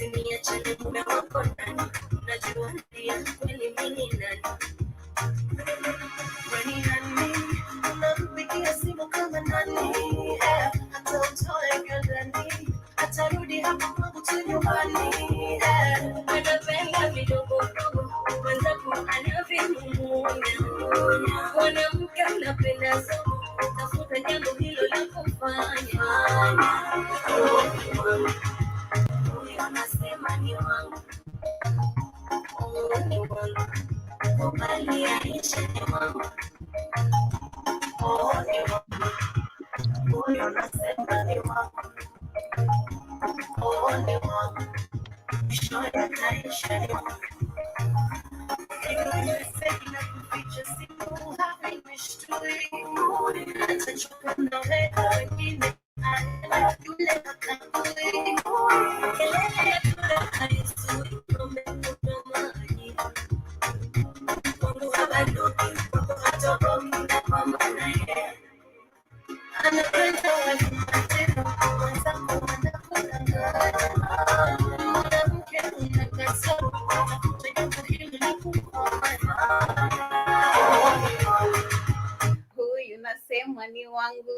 Usiniachane mume wako nani, najua pia kweli mimi nani. Kwani nani, unampigia simu kama nani, hata utoe gandani, atarudi hapa kwangu tu nyumbani. Anapenda vidogo dogo, wenzako anavimunya. Mwanamke anapenda somo, tafuta jambo hilo la kufanya. Huyo anasema ni wangu, ni wangu, kubali aisha ni wangu, ni wangu. Huyo anasema ni wangu, ni wangu, shoya kaisha ni wangu.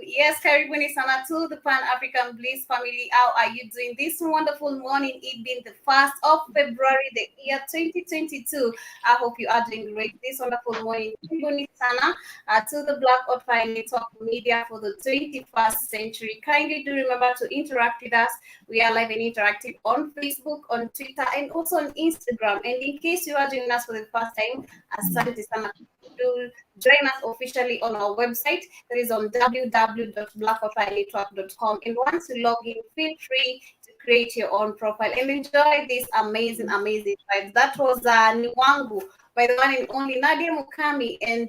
Yes, Karibuni sana to the Pan-African Bliss family. How are you doing this wonderful morning? It being the 1st of February, the year 2022. I hope you are doing great this wonderful morning. Karibuni sana to the Black Out Fire Network Media for the 21st century. Kindly do remember to interact with us. We are live and interactive on Facebook, on Twitter, and also on Instagram. And in case you are joining us for the first time, asante sana. To join us officially on our website, that is on www.blackoutfirenetwork.com. And once you log in, feel free to create your own profile and enjoy this amazing vibes. That was Niwangu by the one and only Nadia Mukami, and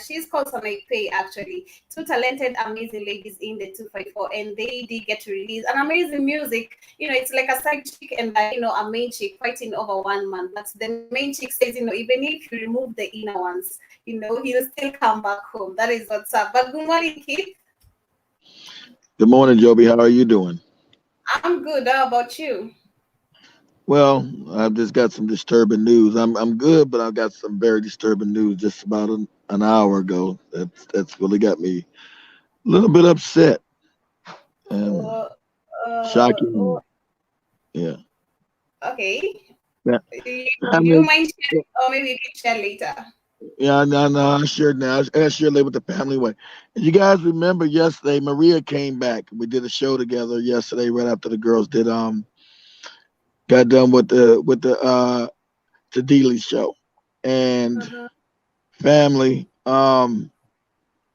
she's called Sanaipe actually. Two talented, amazing ladies in the 254, and they did get to release an amazing music. You know, it's like a side chick and a main chick fighting over one man. But the main chick says, even if you remove the inner ones, he'll still come back home. That is what's up. But good morning, Keith. Good morning, Joby. How are you doing? I'm good. How about you? Well, I've just got some disturbing news. I'm good, but I've got some very disturbing news just about an hour ago. That's really got me a little bit upset and shocking. Yeah. Okay. Yeah. You mind sharing, or maybe we can share later? Yeah, no, I shared now. I shared later with the family way. And you guys remember yesterday, Maria came back. We did a show together yesterday, right after the girls did got done with the Tadili show. And family,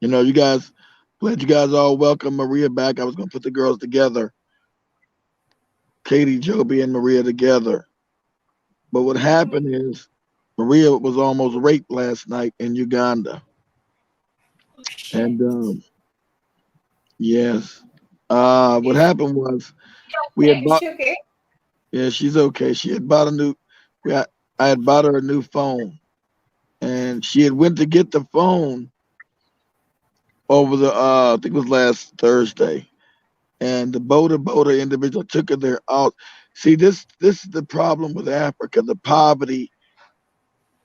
you guys, glad you guys all welcome Maria back. I was gonna put the girls together, Katie, Joby, and Maria together. But what happened is Maria was almost raped last night in Uganda. And yes. What happened was we had bought. Okay? Yeah, she's okay. She had bought I had bought her a new phone, and she had went to get the phone over I think it was last Thursday, and the boda individual took her there out. See, this is the problem with Africa. The poverty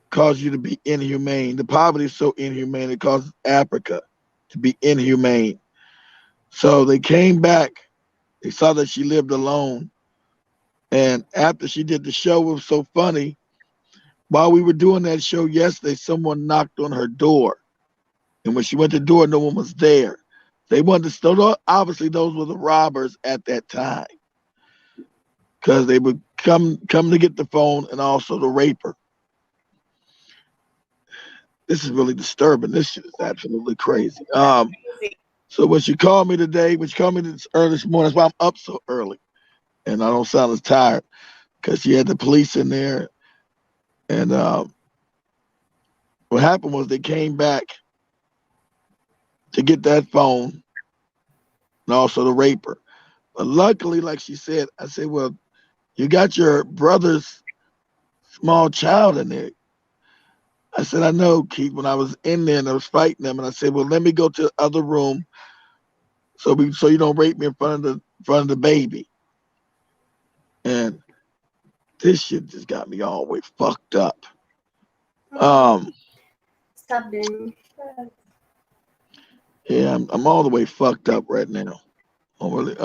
causes you to be inhumane. The poverty is so inhumane, it causes Africa to be inhumane. So they came back. They saw that she lived alone. And after she did the show, it was so funny. While we were doing that show yesterday, someone knocked on her door. And when she went to the door, no one was there. They wanted to, obviously those were the robbers at that time. Because they would come to get the phone and also to rape her. This is really disturbing. This shit is absolutely crazy. So when she called me this early this morning, that's why I'm up so early. And I don't sound as tired because she had the police in there. And what happened was they came back to get that phone and also to rape her. But luckily, like she said, I said, well, you got your brother's small child in there. I said, I know, Keith, when I was in there and I was fighting them, and I said, well, let me go to the other room so you don't rape me in front of the baby. And this shit just got me all the way fucked up. Oh, disturbing. Yeah, I'm all the way fucked up right now. I'm really,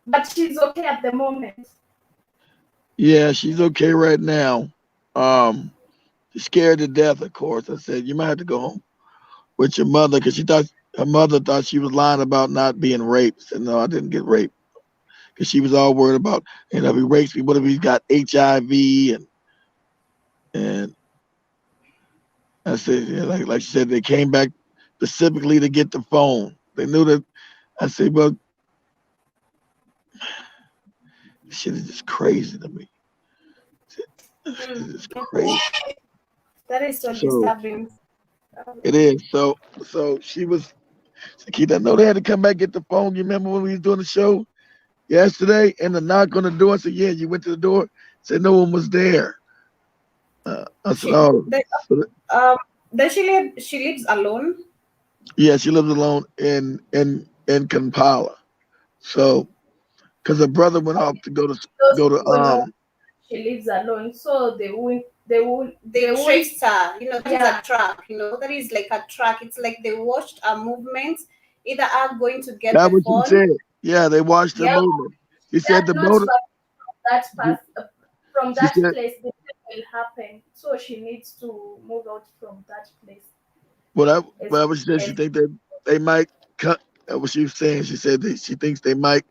But she's okay at the moment. yeah, she's okay right now. Um, she's scared to death, of course. I said, you might have to go home with your mother because she thought her mother thought she was lying about not being raped. I said, no, I didn't get raped because she was all worried about, if he rapes me, what if he's got HIV and I said, yeah, like she said, they came back specifically to get the phone. They knew that. I said, well, this shit is just crazy to me. It's crazy. That is so So disturbing. it is. So she was. Keith, I know they had to come back get the phone. You remember when we was doing the show yesterday, and the knock on the door? I said, yeah. You went to the door. Said no one was there. I said, She, oh. the, So does she live? She lives alone. yeah, she lives alone in Kampala. So because her brother went off to Those go to people know she lives alone, so They they won't. traced her. That is Yeah, a track. That is like a track. It's like they watched her movements. Either are going to get that's the what she phone. said. Yeah, they watched her yeah, movement. She said that's the not boat. that pass from She that said, place. The thing will happen, so she needs to move out from that place. As whatever she said, she as think that they might cut. What she was saying, she said that she thinks they might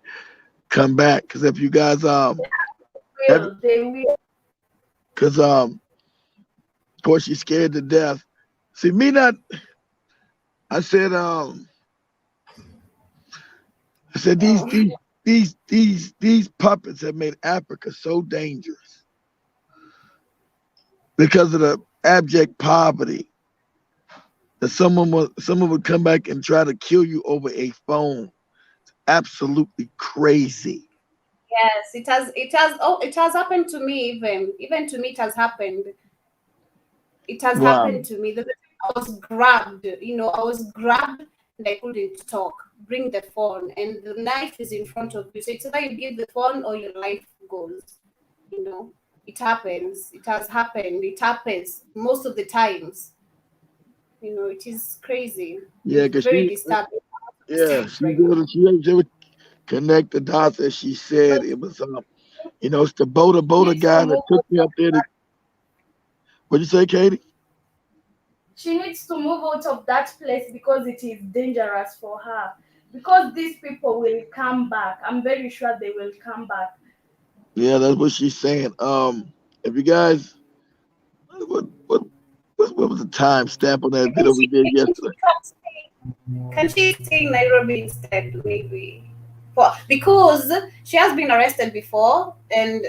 come back because if you guys have they will. because of course she's scared to death. See me not. I said these Oh, these puppets have made Africa so dangerous because of the abject poverty that someone would come back and try to kill you over a phone. Absolutely crazy. yes, it has. It has. Oh, it has happened to me. Even to me, it has happened. It has Wow. happened to me. I was grabbed. I was grabbed and I couldn't talk. Bring the phone, and the knife is in front of you. So it's either you give the phone or your life goes. You know, it happens. It has happened. It happens most of the times. It is crazy. Yeah, It's because very disturbing. yeah, Right now. she would connect the dots as she said. It was it's the Boda Needs to guy that move took out me of up there to that. what'd you say, Katie? She needs to move out of that place because it is dangerous for her. Because these people will come back. I'm very sure they will come back. Yeah, that's what she's saying. If you guys what what what was the time stamp on that video we did yesterday? Can she stay in Nairobi instead, maybe? Because she has been arrested before, and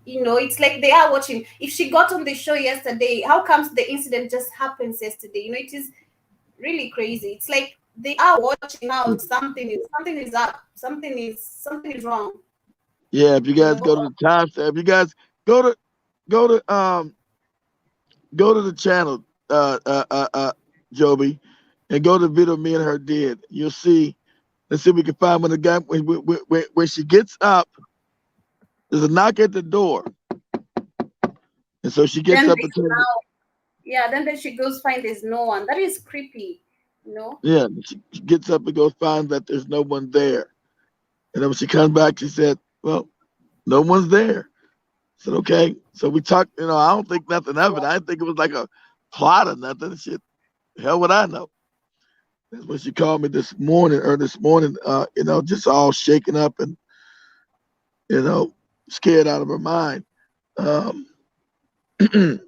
it's like they are watching. If she got on the show yesterday, how comes the incident just happens yesterday? It is really crazy. It's like they are watching out. Something is up. Something is wrong. Yeah, if you You guys know. go to the time stamp, if you guys go to go to um go to the channel, Joby, and go to the video me and her did. You'll see. Let's see if we can find when the guy when she gets up. There's a knock at the door, and so she gets Then up there's and turns. now, yeah. Then she goes find there's no one. That is creepy. You know. Yeah, she gets up and goes find that there's no one there, and then when she comes back, she said, "Well, no one's there." I said, "Okay." So we talked. I don't think nothing of it. I didn't think it was like a plot or nothing. Shit, hell would I know? That's when she called me this morning, just all shaken up and scared out of her mind. Um, Did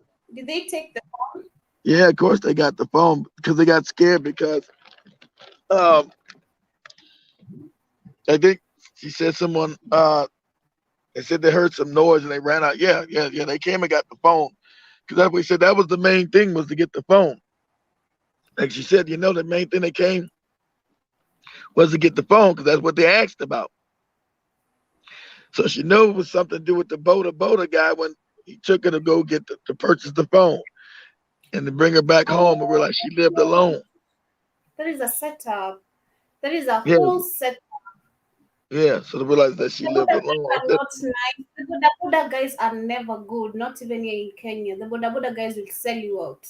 they take the phone? yeah, of course they got the phone because they got scared because um, I think she said someone they said they heard some noise and they ran out. Yeah, yeah, yeah. They came and got the phone because that's what he said. That was the main thing was to get the phone. Like she said, the main thing they came was to get the phone because that's what they asked about. So she knew it was something to do with the Boda guy when he took her to go get to purchase the phone and to bring her back home and realize she lived alone. There is a setup. There is a Yeah, whole set. yeah. So to realize that she The lived Buddha alone. are not nice. The Boda Boda guys are never good, not even here in Kenya. The Boda Boda guys will sell you out.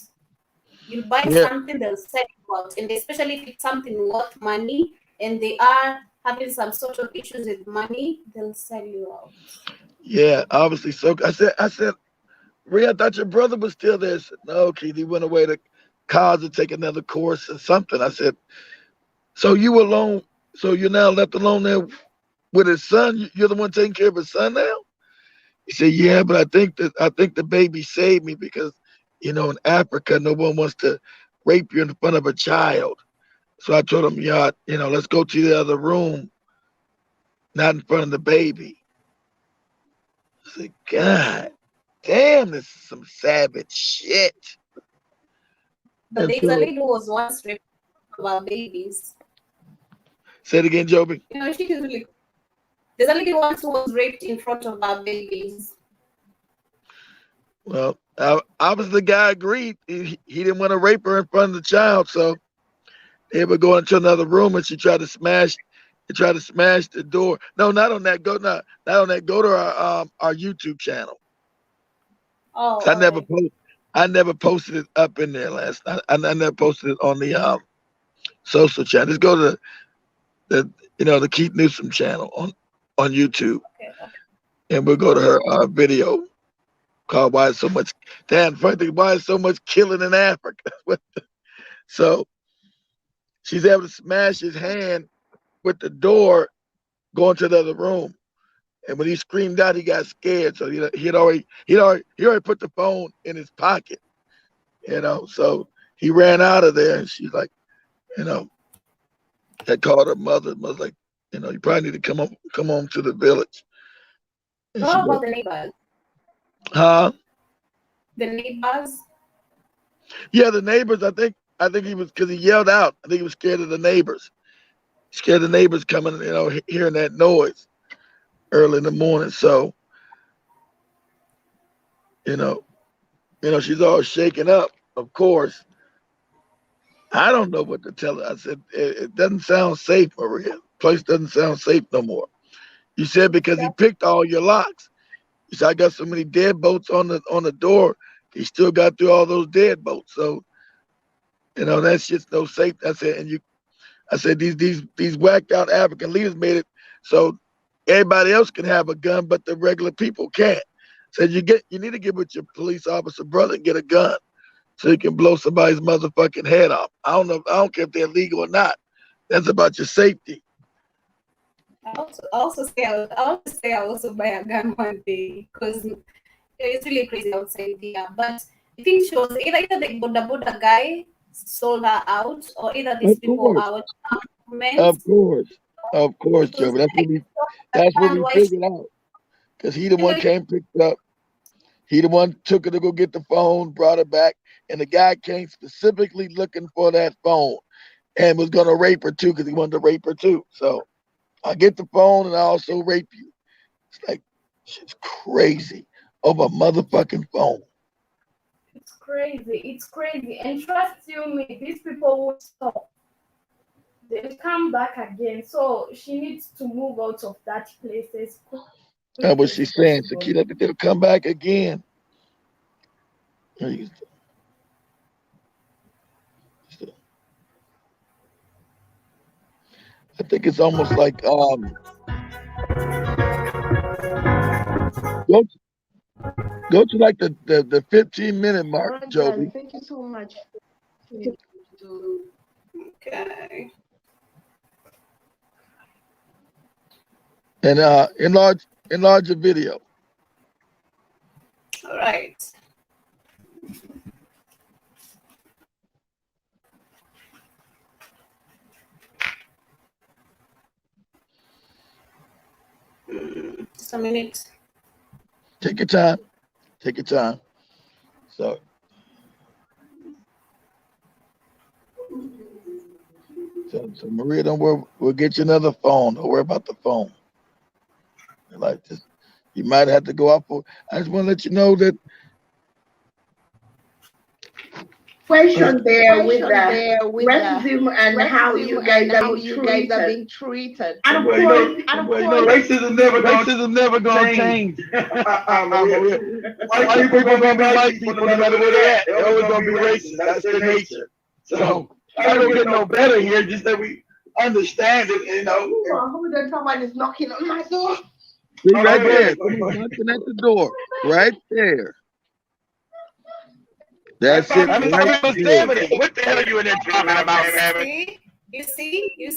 You'll buy Yeah, something, they'll sell you out. And especially if it's something worth money and they are having some sort of issues with money, they'll sell you out. yeah, obviously. So I said, Ray, I thought your brother was still there. She said, no, Keith, he went away to college to take another course or something. I said, so you alone? So you're now left alone there with his son? You're the one taking care of his son now? He said, yeah, but I think the baby saved me because, in Africa, no one wants to rape you in front of a child. So I told him, yeah, let's go to the other room, not in front of the baby. I said, God damn, this is some savage shit. But And there's a so, lady who was once raped about babies. say it again, Joby. She usually there's a lady once who was raped in front of our babies. Well, obviously the guy agreed. He didn't want to rape her in front of the child, so they were going into another room, and she tried to smash. Tried to smash the door. No, not on that. Not on that. Go to our YouTube channel. Oh, I all never right. post. I never posted it up in there last night. I never posted it on the social channel. Just go to the Keith Newsom channel on YouTube, Okay, okay. and we'll go to her video called "Why Is So Much." Damn, funny thing, why is so much killing in Africa? So she's able to smash his hand with the door going to the other room. And when he screamed out, he got scared. So he'd already put the phone in his pocket. So he ran out of there, and she's like, you know, had called her mother. Was like, you probably need to come home to the village. And she How goes, about the neighbors? huh? The neighbors? Yeah, the neighbors. I think he was because he yelled out. I think he was scared of the neighbors. Scared of the neighbors coming, hearing that noise early in the morning. So, you know, she's all shaken up. Of course, I don't know what to tell her. I said, it doesn't sound safe, Maria. Place doesn't sound safe no more. You said because he picked all your locks. You said I got so many deadbolts on the door. He still got through all those deadbolts. So, that's just no safe. I said these whacked out African leaders made it so everybody else can have a gun, but the regular people can't. So you need to get with your police officer brother and get a gun so you can blow somebody's motherfucking head off. I don't care if they're legal or not. That's about your safety. I want to say I also buy a gun one day because it's really crazy outside here. But I think she was either the Boda Boda guy sold her out, or either these Of people course, are of government. course, of course, Because Joe. But I that's what understand we why she, figured out because he the you know, one came picked it up. He the one took her to go get the phone, brought her back, and the guy came specifically looking for that phone and was gonna rape her too because he wanted to rape her too. So I get the phone and I also rape you. It's like shit's crazy over a motherfucking phone. It's crazy. It's crazy. And trust you me, these people won't stop. They'll come back again. So she needs to move out of that place as quick That's as what she's saying. possible. Sakita, that they'll come back again. I think it's almost like go go to like the 15-minute All mark, right, guys. Joby. Thank you so much. okay. And enlarge the video. All right. Just a minute. Take your time. Take your time. So so Maria, don't worry, we'll get you another phone. Don't worry about the phone. Like this, you might have to go out for. I just want to let you know that question there with the racism and how you guys are being treated. And of course, racism never gonna change. White people gonna be white people no matter where they're at. They're always gonna be racist. That's their nature. So I don't get no better here. Just that we understand it, you know. Who the someone is knocking on my door? Right there, knocking at the door, right there. That's it. I mean, what the hell are you in there talking about, man? You see, you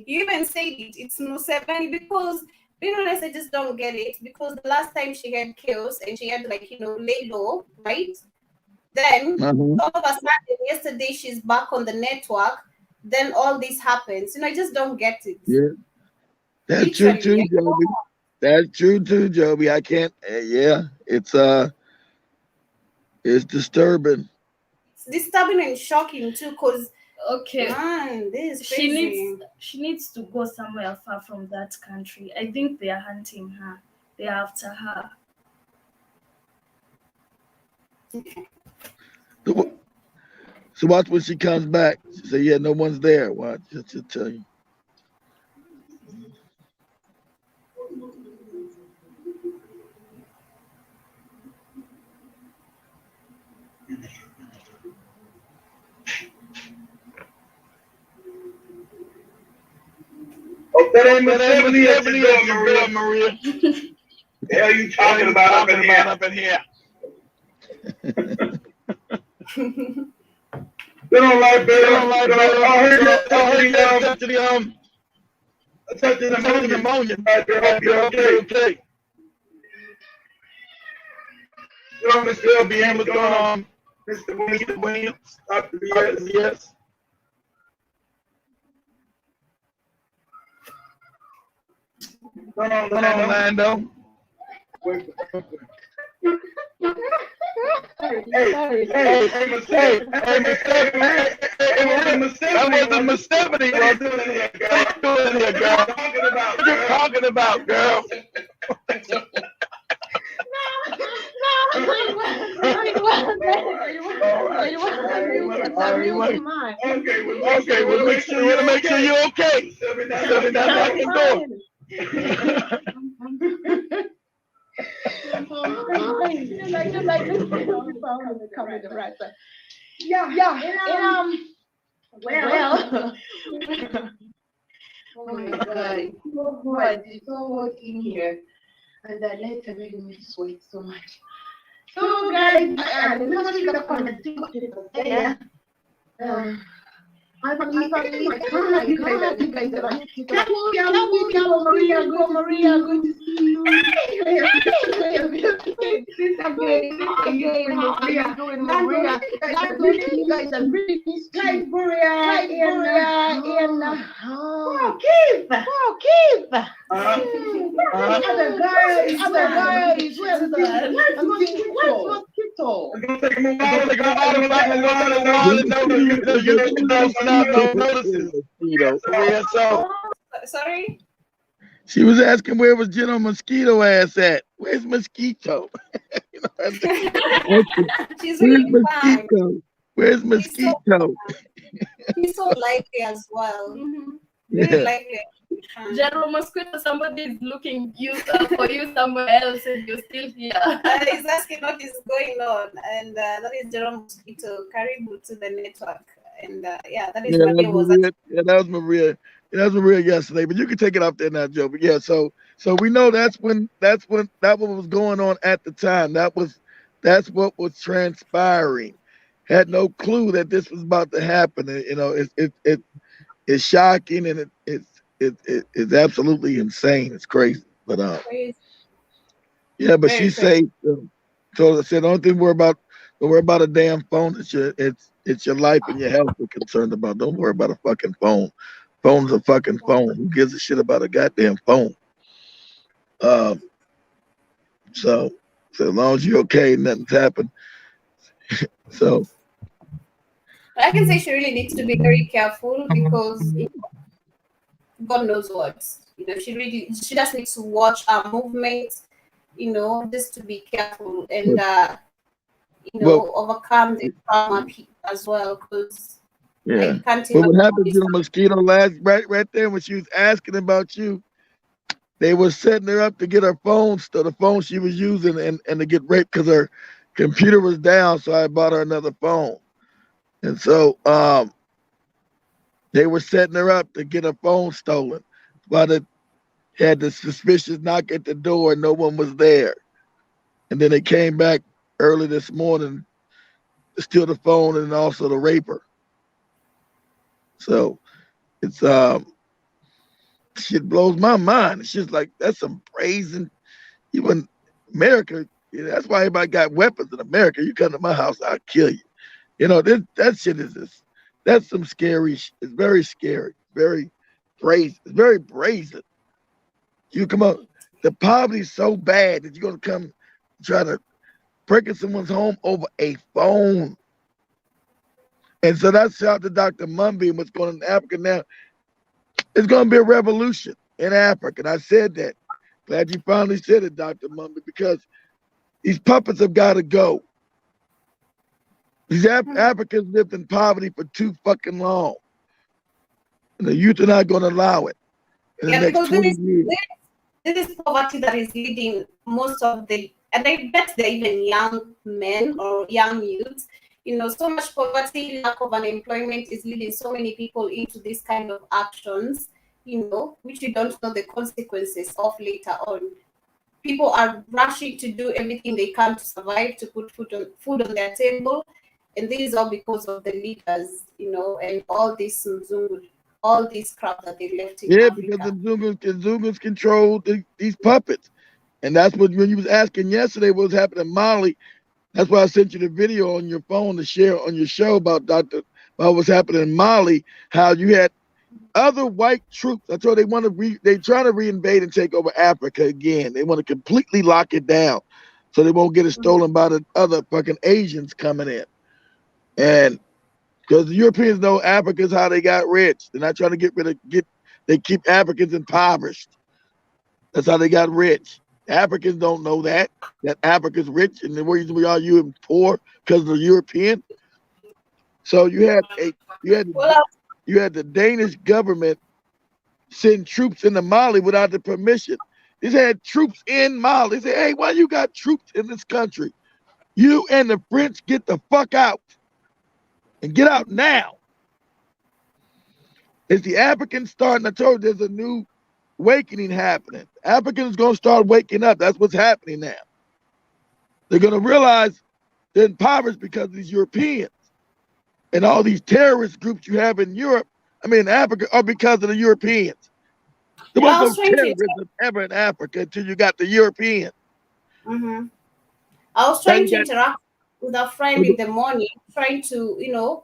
even said it. It's Museveni because, being honest, I just don't get it. Because the last time she had chaos and she had, like, lay low, right? Then all of a sudden, yesterday she's back on the network. Then all this happens. I just don't get it. Yeah, that's true too, Joby. That's true too, Joby. I can't. Yeah, it's disturbing. It's disturbing and shocking too, cause okay, man, this is crazy. She needs to go somewhere far from that country. I think they are hunting her. They are after her. So watch when she comes back. She say, "Yeah, no one's there." Watch, she'll tell you. Oh, that ain't Museveni, Maria. The hell you talking about up in here? They don't like better. Touching the ammonia. Okay. You know, Mr. LBM, what's going on? Mr. Williams, Dr. BS, yes. What's going on, Orlando? Hey, mistake. That wasn't Museveni. What you doing here, girl? What you talking about, girl? Okay, we'll make sure you're okay. Well, oh my God, it's so hot in here, and the lights are making me sweat so much. So guys, I believe you guys are Maria, good to see you. Maria. You guys are really Keith. Other guys, where's Mosquito? Sorry? She was asking where was General Mosquito ass at. Where's Mosquito? She's really Mosquito? Where's Mosquito? He's so likely as well. Really likely. General Mosquito, somebody is looking for you somewhere else and you're still here. He's asking what is going on, and that is General Mosquito. Karibu to the network, and that is Maria. That was Maria. That was Maria yesterday, but you can take it off there now, Joe. But yeah, so we know that what was going on at the time. That's what was transpiring. Had no clue that this was about to happen. It's shocking and it's absolutely insane. It's crazy, but yeah. But she's safe. So I said, don't worry about a damn phone. It's your life and your health we're concerned about. Don't worry about a fucking phone. Phone's a fucking phone. Who gives a shit about a goddamn phone? So as long as you're okay, nothing's happened. So I can say she really needs to be very careful because God knows what. She just needs to watch our movements, just to be careful and overcome the as well, because Yeah. I can't But imagine what how happened this to the mosquito last right there when she was asking about you, they were setting her up to get her phone, the phone she was using, and to get raped because her computer was down. So I bought her another phone, and so they were setting her up to get her phone stolen. But it had the suspicious knock at the door, and no one was there. And then they came back early this morning to steal the phone and also to rape her. So it's shit blows my mind. It's just like that's some brazen. Even America, that's why everybody got weapons in America. You come to my house, I'll kill you. You know, that shit is this. That's some scary. It's very scary. Very brazen. It's very brazen. You come up. The poverty's so bad that you're gonna come try to break in someone's home over a phone. And so that's shout out to Dr. Mumby and what's going on in Africa now. It's going to be a revolution in Africa. And I said that. Glad you finally said it, Dr. Mumby, because these puppets have got to go. These Africans lived in poverty for too fucking long. And the youth are not going to allow it in the next 20 years. This is poverty that is leading most of the, and I bet they're even young men or young youths. You know, so much poverty, lack of unemployment is leading so many people into this kind of actions, you know, which we don't know the consequences of later on. People are rushing to do everything they can to survive, to put food on their table. And this is all because of the leaders, you know, and all this Mzungu, all this crap that they left in Africa. Because the Zungus control these puppets. And that's what, when you was asking yesterday what was happening in Mali, that's why I sent you the video on your phone to share on your show about what's happening in Mali, how you had other white troops. I told they trying to reinvade and take over Africa again. They want to completely lock it down so they won't get it stolen by the other fucking Asians coming in. And because the Europeans know Africa's how they got rich. They're not trying to they keep Africans impoverished. That's how they got rich. Africans don't know that Africa's rich, and the reason we are you poor because of the European. So you had the Danish government send troops into Mali without the permission. They had troops in Mali. They said, "Hey, why you got troops in this country? You and the French get the fuck out, and get out now." It's the Africans starting. I told you there's a new awakening happening. Africans gonna start waking up. That's what's happening now. They're gonna realize they're impoverished because of these Europeans and all these terrorist groups you have in Europe. I mean, Africa are because of the Europeans. There was no terrorism ever in Africa until you got the Europeans. I was trying to interact with a friend in the morning, trying to, you know,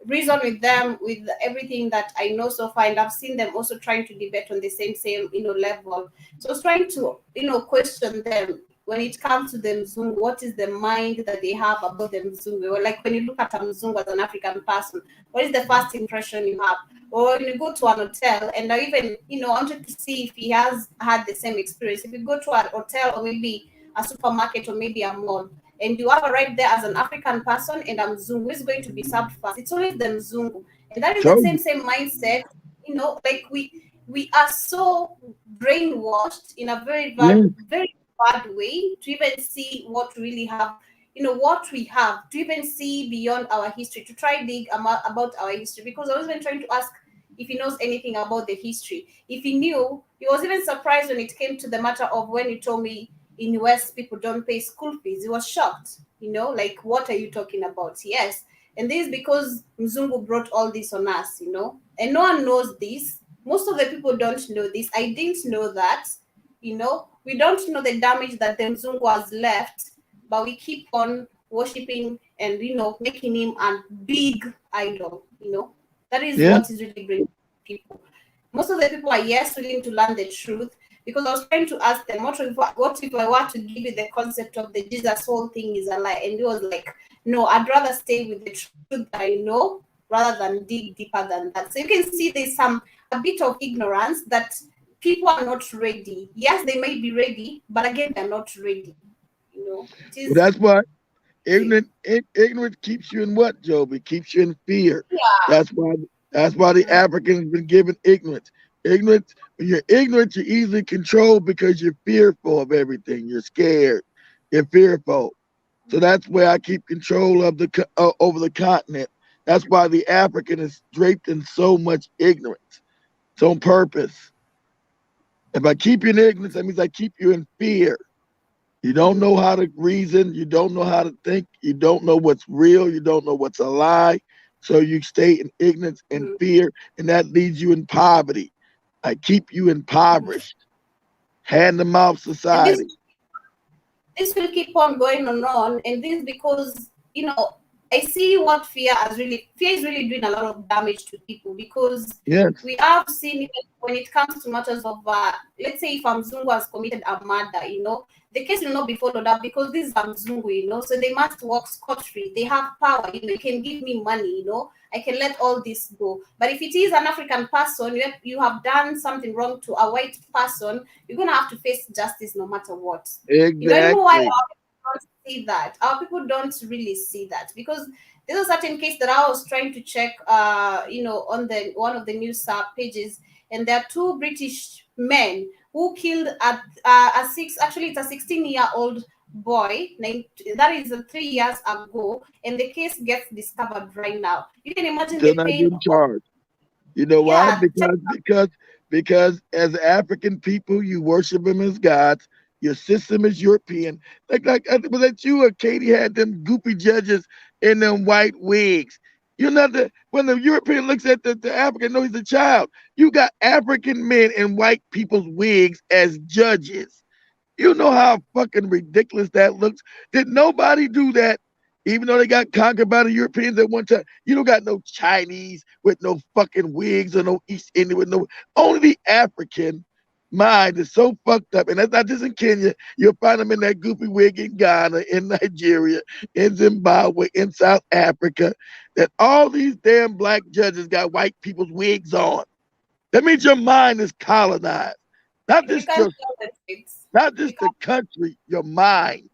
reason with them with everything that I know so far, and I've seen them also trying to debate on the same you know, level. So I was trying to, you know, question them when it comes to the Mzungu. What is the mind that they have about the Mzungu? Or like when you look at a Mzungu as an African person, what is the first impression you have? Or when you go to an hotel, and I even, you know, wanted to see if he has had the same experience. If you go to a hotel or maybe a supermarket or maybe a mall, and you are right there as an African person and a Mzungu, who is going to be served first? It's always the Mzungu. And that is the same mindset, you know, like we are so brainwashed in a very bad, very bad way to even see what we really have, you know, what we have, to even see beyond our history, to try dig about our history. Because I was even trying to ask if he knows anything about the history. If he knew, he was even surprised when it came to the matter of when he told me in US people don't pay school fees. He was shocked, you know, like, what are you talking about? Yes. And this is because Mzungu brought all this on us, you know, and no one knows this. Most of the people don't know this. I didn't know that, you know. We don't know the damage that the Mzungu has left, but we keep on worshiping and, you know, making him a big idol, you know. That is what is really bringing people. Most of the people are, yes, willing to learn the truth, because I was trying to ask them, what if I were to give you the concept of the Jesus whole thing is a lie? And he was like, no, I'd rather stay with the truth that I know rather than dig deeper than that. So you can see there's a bit of ignorance that people are not ready. Yes, they may be ready, but again, they're not ready. You know, That's why See, Ignorance keeps you in what, Job? It keeps you in fear. yeah. That's why the Mhm. Africans been given ignorance. Ignorance. When you're ignorant, you're easily controlled because you're fearful of everything. You're scared. You're fearful. So that's where I keep control of over the continent. That's why the African is draped in so much ignorance. It's on purpose. If I keep you in ignorance, that means I keep you in fear. You don't know how to reason. You don't know how to think. You don't know what's real. You don't know what's a lie. So you stay in ignorance and Mhm. fear, and that leaves you in poverty. I keep you impoverished, hand to mouth And society. this will keep on going on, and this because I see what fear is really doing a lot of damage to people, because Yes. we have seen, even when it comes to matters of let's say if a Mzungu has committed a murder, the case will not be followed up because this is a Mzungu, so they must walk scot-free. They have power, you can give me money, I can let all this go. But if it is an African person, you have done something wrong to a white person, you're gonna have to face justice no matter what. I don't know why Exactly. our people don't see that. Our people don't really see that, because there's a certain case that I was trying to check, on the one of the news pages, and there are two British men who killed it's a 16-year-old boy named, that is 3 years ago, and the case gets discovered right now. You can imagine Still the not pain getting of, charged. You know why? yeah, Because as African people, you worship them as gods. Your system is European. Was that you or Katie had them goopy judges in them white wigs? You're not the when the European looks at the African, no, he's a child. You got African men in white people's wigs as judges. You know how fucking ridiculous that looks. Did nobody do that? Even though they got conquered by the Europeans at one time, you don't got no Chinese with no fucking wigs or no East Indian with no. Only the African mind is so fucked up, and that's not just in Kenya. You'll find them in that goofy wig in Ghana, in Nigeria, in Zimbabwe, in South Africa. That all these damn black judges got white people's wigs on. That means your mind is colonized, not you just can't your tell the truth. not You just the can't. country, your mind.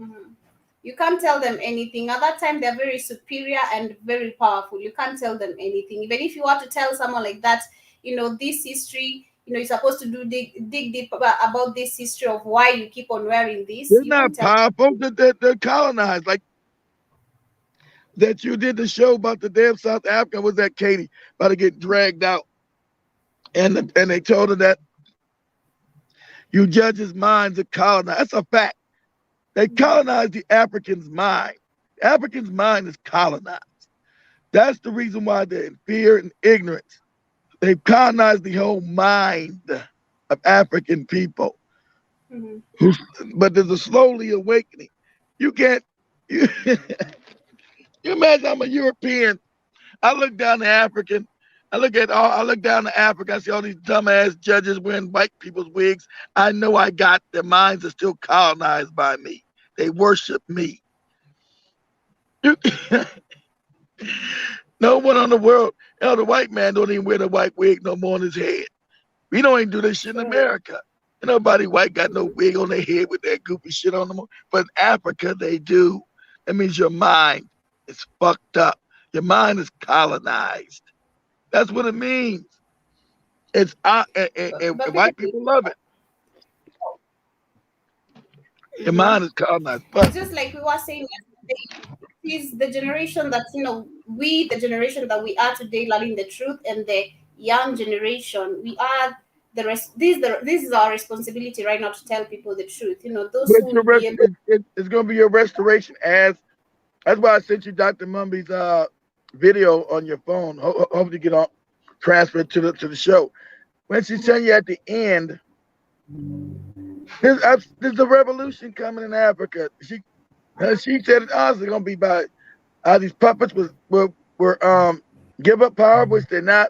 Mhm. You can't tell them anything. At that time, they're very superior and very powerful. You can't tell them anything. Even if you want to tell someone like that, this history, you're supposed to dig deep about this history of why you keep on wearing this. They're You not won't tell them. powerful. They're colonized. Like that you did the show about the damn South Africa. Was that Katie about to get dragged out? And they told her that you judges' minds are colonized. That's a fact. They colonized the African's mind. The African's mind is colonized. That's the reason why they're in fear and ignorance. They've colonized the whole mind of African people. Mhm. But there's a slowly awakening. You can't. You, you imagine I'm a European. I look down to African. I look down to Africa. I see all these dumbass judges wearing white people's wigs. I know I got their minds are still colonized by me. They worship me. No one on the world, the white man don't even wear the white wig no more on his head. We don't even do this shit in True. America. Ain't nobody white got no wig on their head with that goofy shit on them. But in Africa, they do. That means your mind is fucked up. Your mind is colonized. That's what it means. It's and But people, white people love it. Your mhm. mind is colonized. But It's just like we were saying yesterday. Is the generation that the generation that we are today, learning the truth, and the young generation, we are the rest. This is our responsibility right now to tell people the truth. Those who it's will be able. it's gonna be your restoration as that's why I sent you Dr. Mumby's video on your phone. Hopefully you get on transfer it to the show. When she's telling you at the end, there's a revolution coming in Africa. She said it's honestly gonna be by these puppets were give up power, which they're not,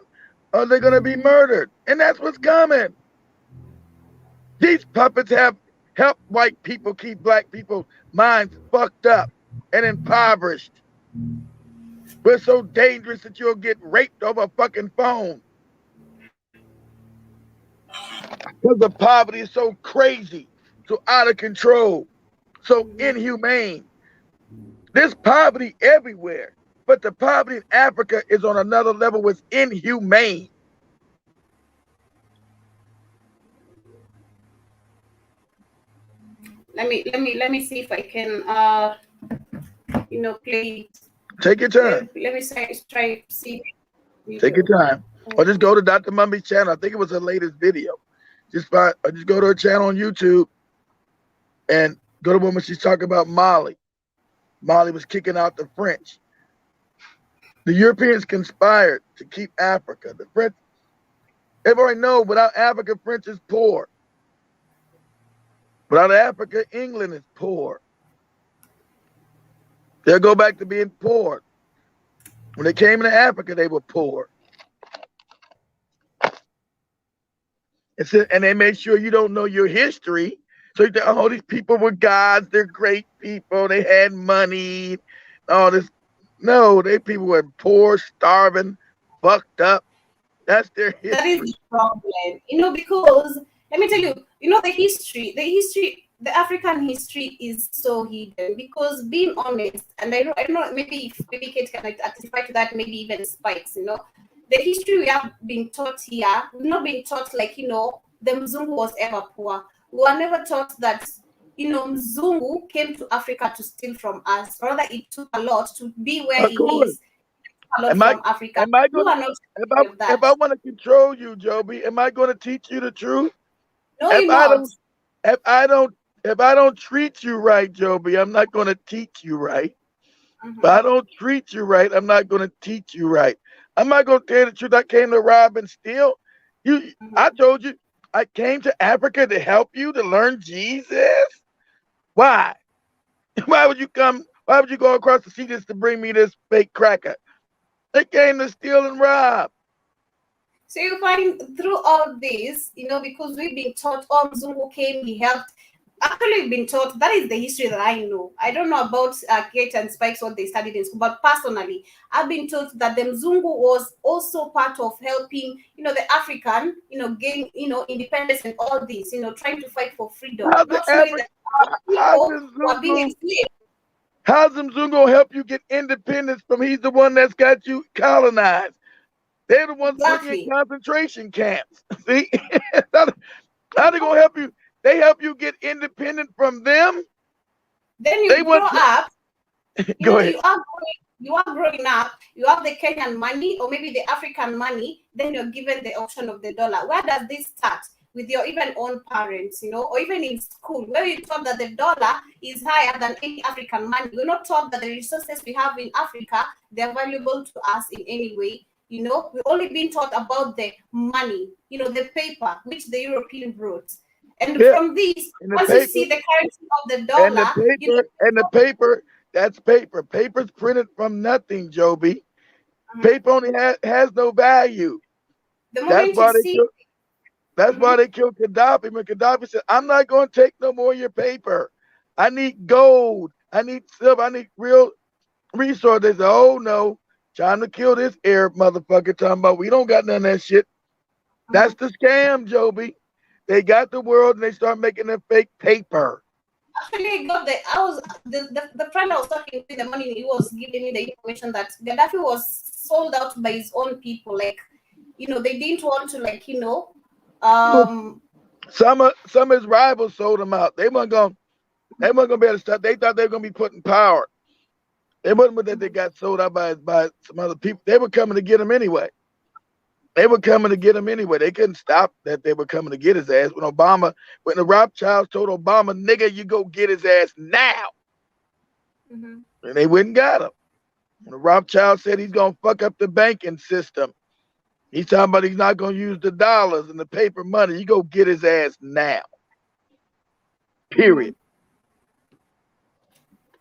or they're gonna be murdered. And that's what's coming. These puppets have helped white people keep black people's minds fucked up and impoverished. We're so dangerous that you'll get raped over a fucking phone. Because the poverty is so crazy, so out of control, so inhumane. There's poverty everywhere, but the poverty in Africa is on another level. It's inhumane. Let me see if I can play it. Take your time. Let me try see. Take your time. Or just go to Dr. Mummy's channel. I think it was her latest video. Just go to her channel on YouTube and go to when she's talking about Mali. Mali was kicking out the French. The Europeans conspired to keep Africa. The French, everybody knows without Africa, French is poor. Without Africa, England is poor. They'll go back to being poor. When they came into Africa, they were poor. And they made sure you don't know your history. So you think, oh, these people were gods. They're great people. They had money. All this. No, they people were poor, starving, fucked up. That's their history. That is the problem. Because let me tell you, the African history is so hidden. Because being honest, and I know maybe Kate can testify to that, maybe even Spikes, the history we have been taught here, we've not been taught like, the Mzungu was ever poor. We were never taught that, Mzungu came to Africa to steal from us. Rather, it took a lot to be where he is. A lot from Africa. If I want to control you, Joby, am I going to teach you the truth? No, you're not. If I don't treat you right, Joby, I'm not going to teach you right. If I don't treat you right, I'm not going to teach you right. I'm not going to tell you the truth. I came to rob and steal. I told you I came to Africa to help you to learn Jesus. Why? Why would you come? Why would you go across the sea just to bring me this fake cracker? They came to steal and rob. So you find through all this, because we've been taught, oh, Mzungu came, he helped. Actually, we've been taught, that is the history that I know. I don't know about Kate and Spikes, what they studied in school, but personally, I've been taught that the Mzungu was also part of helping, the African, gain, independence and all this, trying to fight for freedom. Not knowing that people were being enslaved. How's Mzungu help you get independence from he's the one that's got you colonized? They're the ones putting you in concentration camps. See? How they gonna help you? They help you get independent from them. Then you grow up. Go ahead. You are growing up. You have the Kenyan money or maybe the African money. Then you're given the option of the dollar. Where does this start? With your even own parents, or even in school, where you're taught that the dollar is higher than any African money. We're not taught that the resources we have in Africa, they're valuable to us in any way. We've only been taught about the money, the paper, which the European brought. And from this, once you see the currency of the dollar, and the paper, that's paper. Paper's printed from nothing, Joby. Paper only has no value. That's why they killed Gaddafi. When Gaddafi said, I'm not going to take no more of your paper. I need gold. I need silver. I need real resources. They said, oh, no. Trying to kill this Arab motherfucker talking about we don't got none of that shit. That's the scam, Joby. They got the world and they start making their fake paper. Actually, the friend I was talking to, the money, he was giving me the information that Gaddafi was sold out by his own people. Like, they didn't want to, some of his rivals sold him out. They weren't gonna be able to stop. They thought they were gonna be put in power. They wasn't that they got sold out by some other people. They were coming to get him anyway. They couldn't stop that they were coming to get his ass. When the Rothschilds told Obama, nigga, you go get his ass now. And they went and got him. When the Rothschild said he's gonna fuck up the banking system, he's talking about he's not going to use the dollars and the paper money. You go get his ass now. Period.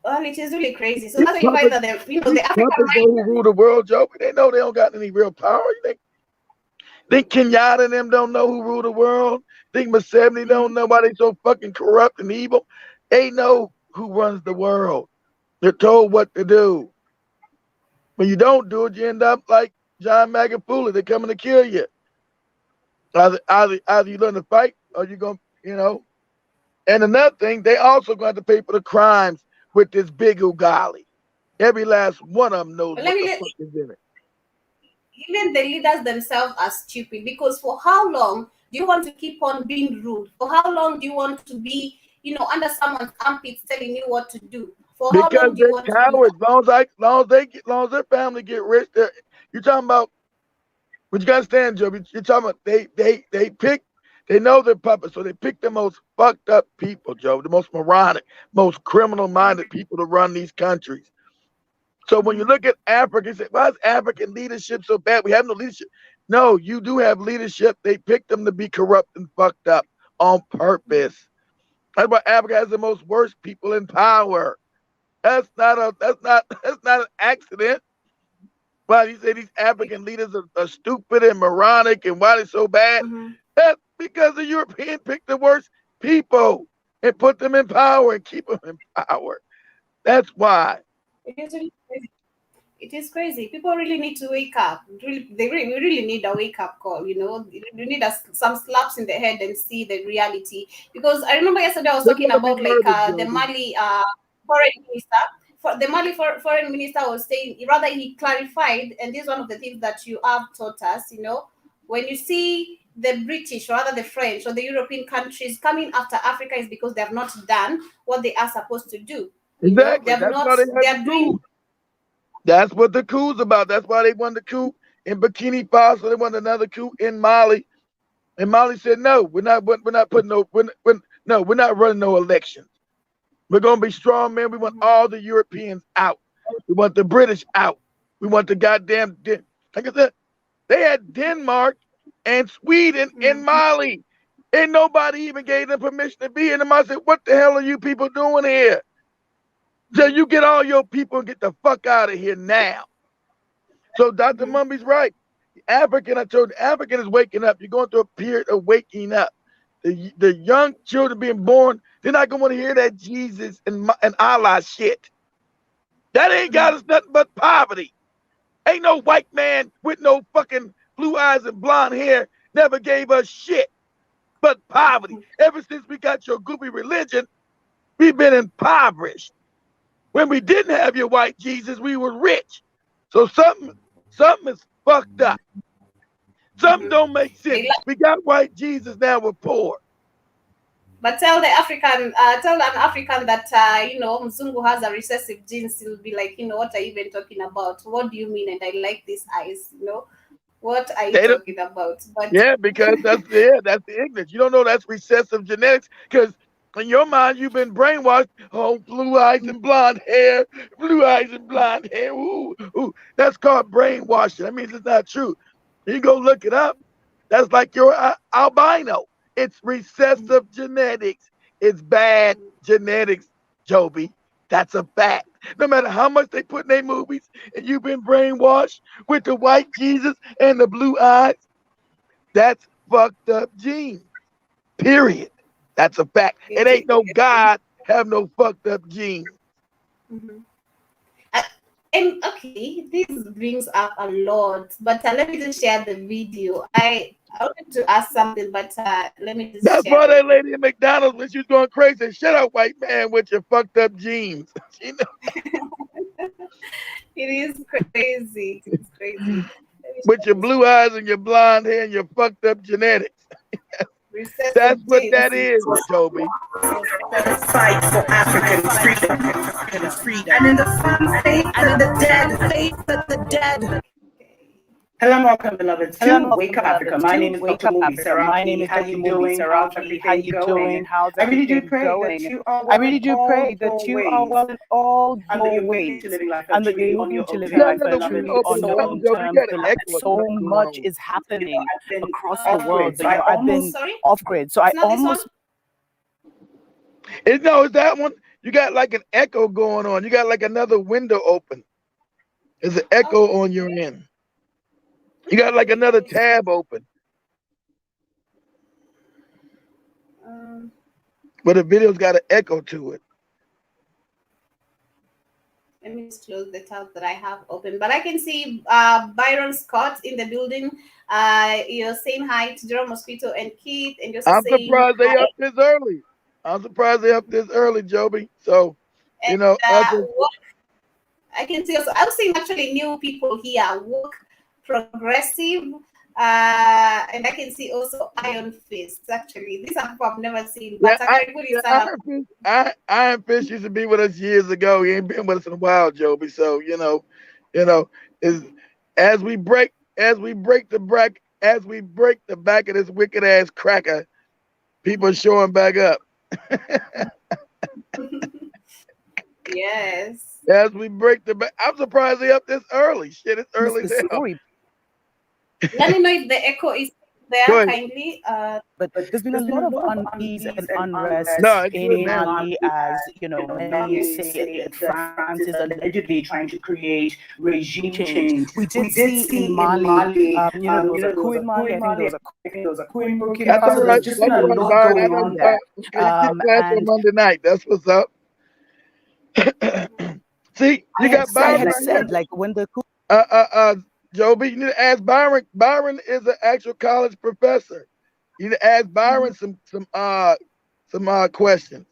Well, it is really crazy. So that's why you find that the African who rule the world, Joe, they know they don't got any real power. You think Kenyatta and them don't know who rule the world? Think Museveni don't know why they so fucking corrupt and evil? They know who runs the world. They're told what to do. When you don't do it, you end up like John Magufuli. They're coming to kill you. Either you learn to fight or you're going to, And another thing, they also going to have to pay for the crimes with this big Ugali. Every last one of them knows But what the fuck is in it. even the leaders themselves are stupid, because for how long do you want to keep on being rude? For how long do you want to be, under someone's armpits telling you what to do? For how Because long do you they're want to do that? cowards. Long as their family get rich, you're talking about. But you gotta understand, Joe. You're talking about they know they're puppets, so they pick the most fucked up people, Joe, the most moronic, most criminal-minded people to run these countries. So when you look at Africa, you say, why is African leadership so bad? We have no leadership. No, you do have leadership. They pick them to be corrupt and fucked up on purpose. That's why Africa has the most worst people in power. That's not an accident. Why you say these African leaders are stupid and moronic and why they're so bad? That's because the European picked the worst people and put them in power and keep them in power. That's why. It is really crazy. It is crazy. People really need to wake up. We really need a wake up call. We need some slaps in the head and see the reality. Because I remember yesterday I was talking about the Mali foreign minister. The Mali foreign minister was saying, rather he clarified, and this is one of the things that you have taught us. When you see the British, or rather the French or the European countries coming after Africa, is because they have not done what they are supposed to do. Exactly. They have That's not. why They are doing. That's what the coup's about. That's why they won the coup in Burkina Faso. They won another coup in Mali. And Mali said, no, we're not putting we're not running no elections. We're gonna be strong, man. We want all the Europeans out. We want the British out. We want the goddamn like I said, they had Denmark and Sweden in Mali. And nobody even gave them permission to be in them. I said, what the hell are you people doing here? So you get all your people and get the fuck out of here now. So Dr. Mummy's right. I told you, African is waking up. You're going through a period of waking up. The young children being born, they're not going to want to hear that Jesus and Allah shit. That ain't got us nothing but poverty. Ain't no white man with no fucking blue eyes and blonde hair never gave us shit but poverty. Ever since we got your goofy religion, we've been impoverished. When we didn't have your white Jesus, we were rich. So something is fucked up. Something don't make sense. We got white Jesus, now we're poor. But tell an African that Mzungu has a recessive genes, he'll be like, what are you even talking about? What do you mean? And I like these eyes, What are you talking about? But yeah, because that's the ignorance. You don't know that's recessive genetics because in your mind you've been brainwashed. Oh, blue eyes and blonde hair, blue eyes and blonde hair. Ooh, ooh. That's called brainwashing. That means it's not true. You go look it up. That's like your albino. It's recessive genetics. It's bad genetics, Joby. That's a fact. No matter how much they put in their movies, and you've been brainwashed with the white Jesus and the blue eyes, that's fucked up genes. Period. That's a fact. It ain't no God have no fucked up genes. And okay, this brings up a lot, but let me just share the video. I wanted to ask something, but let me just. That's why that lady at McDonald's, when she was going crazy, shut up, white man, with your fucked up genes. It is crazy. It's crazy. With your blue eyes and your blonde hair and your fucked up genetics. That's what that is, Toby. Fight for African freedom. And in the faith of the dead. Hello, welcome, beloved, to Wake Up Africa. My name is Dr. Mubi Saraki. How you doing? How's everything going? I really do pray that you are well in all your ways, and that you're moving to live life on your own terms. So much is happening across the world that I've been off grid. So I almost. No, it's that one. You got like an echo going on. You got like another window open. There's an echo on your end. You got like another tab open. But the video's got an echo to it. Let me just close the tab that I have open. But I can see Byron Scott in the building. You're saying hi to Jerome Mosquito and Keith. And you're I'm saying surprised they up this early. I'm surprised they up this early, Joby. So, I can see also. I'm seeing actually new people here. Woke, progressive, and I can see also Iron Fist. Actually, these are people I've never seen. Yeah, But Karibuni Sana. Iron Fish used to be with us years ago. He ain't been with us in a while, Joby. So is as we break the back of this wicked ass cracker, people are showing back up. Yes. As we break the back, I'm surprised they up this early. Shit, it's early the now. story. Let me know if the echo is there Go ahead. kindly. But there's been a lot of unease and unrest No, it's in good now. Mali, as many say that France is allegedly trying to create regime change. We did see in Mali, there was a coup in Mali. I think there was a coup in Burkina That's all Faso. right. There's just been a lot Byron. going on there. Okay, you keep class on Monday night. That's what's up. See, you got Byron. I had said, like, when the coup. Joby, you need to ask Byron. Byron is an actual college professor. You need to ask Byron some questions.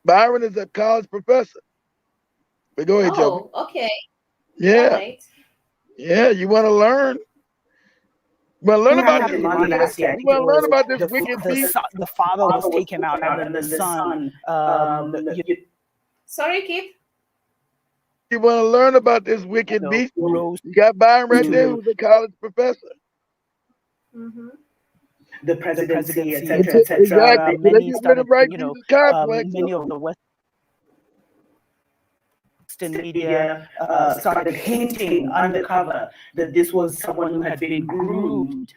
Byron is a college professor. But go ahead, Joby. Oh, okay. Yeah. All right. Yeah, you want to learn? You want to learn about this? You want to learn about this wicked beast? The father was taken out, and then the son. Sorry, Keith. You want to learn about this wicked beast? Rose You got Byron right there, who's a college professor. Mm-hmm. The presidency, etc., Exactly. etc. Many started, many of the Western media started hinting undercover that this was someone who had been groomed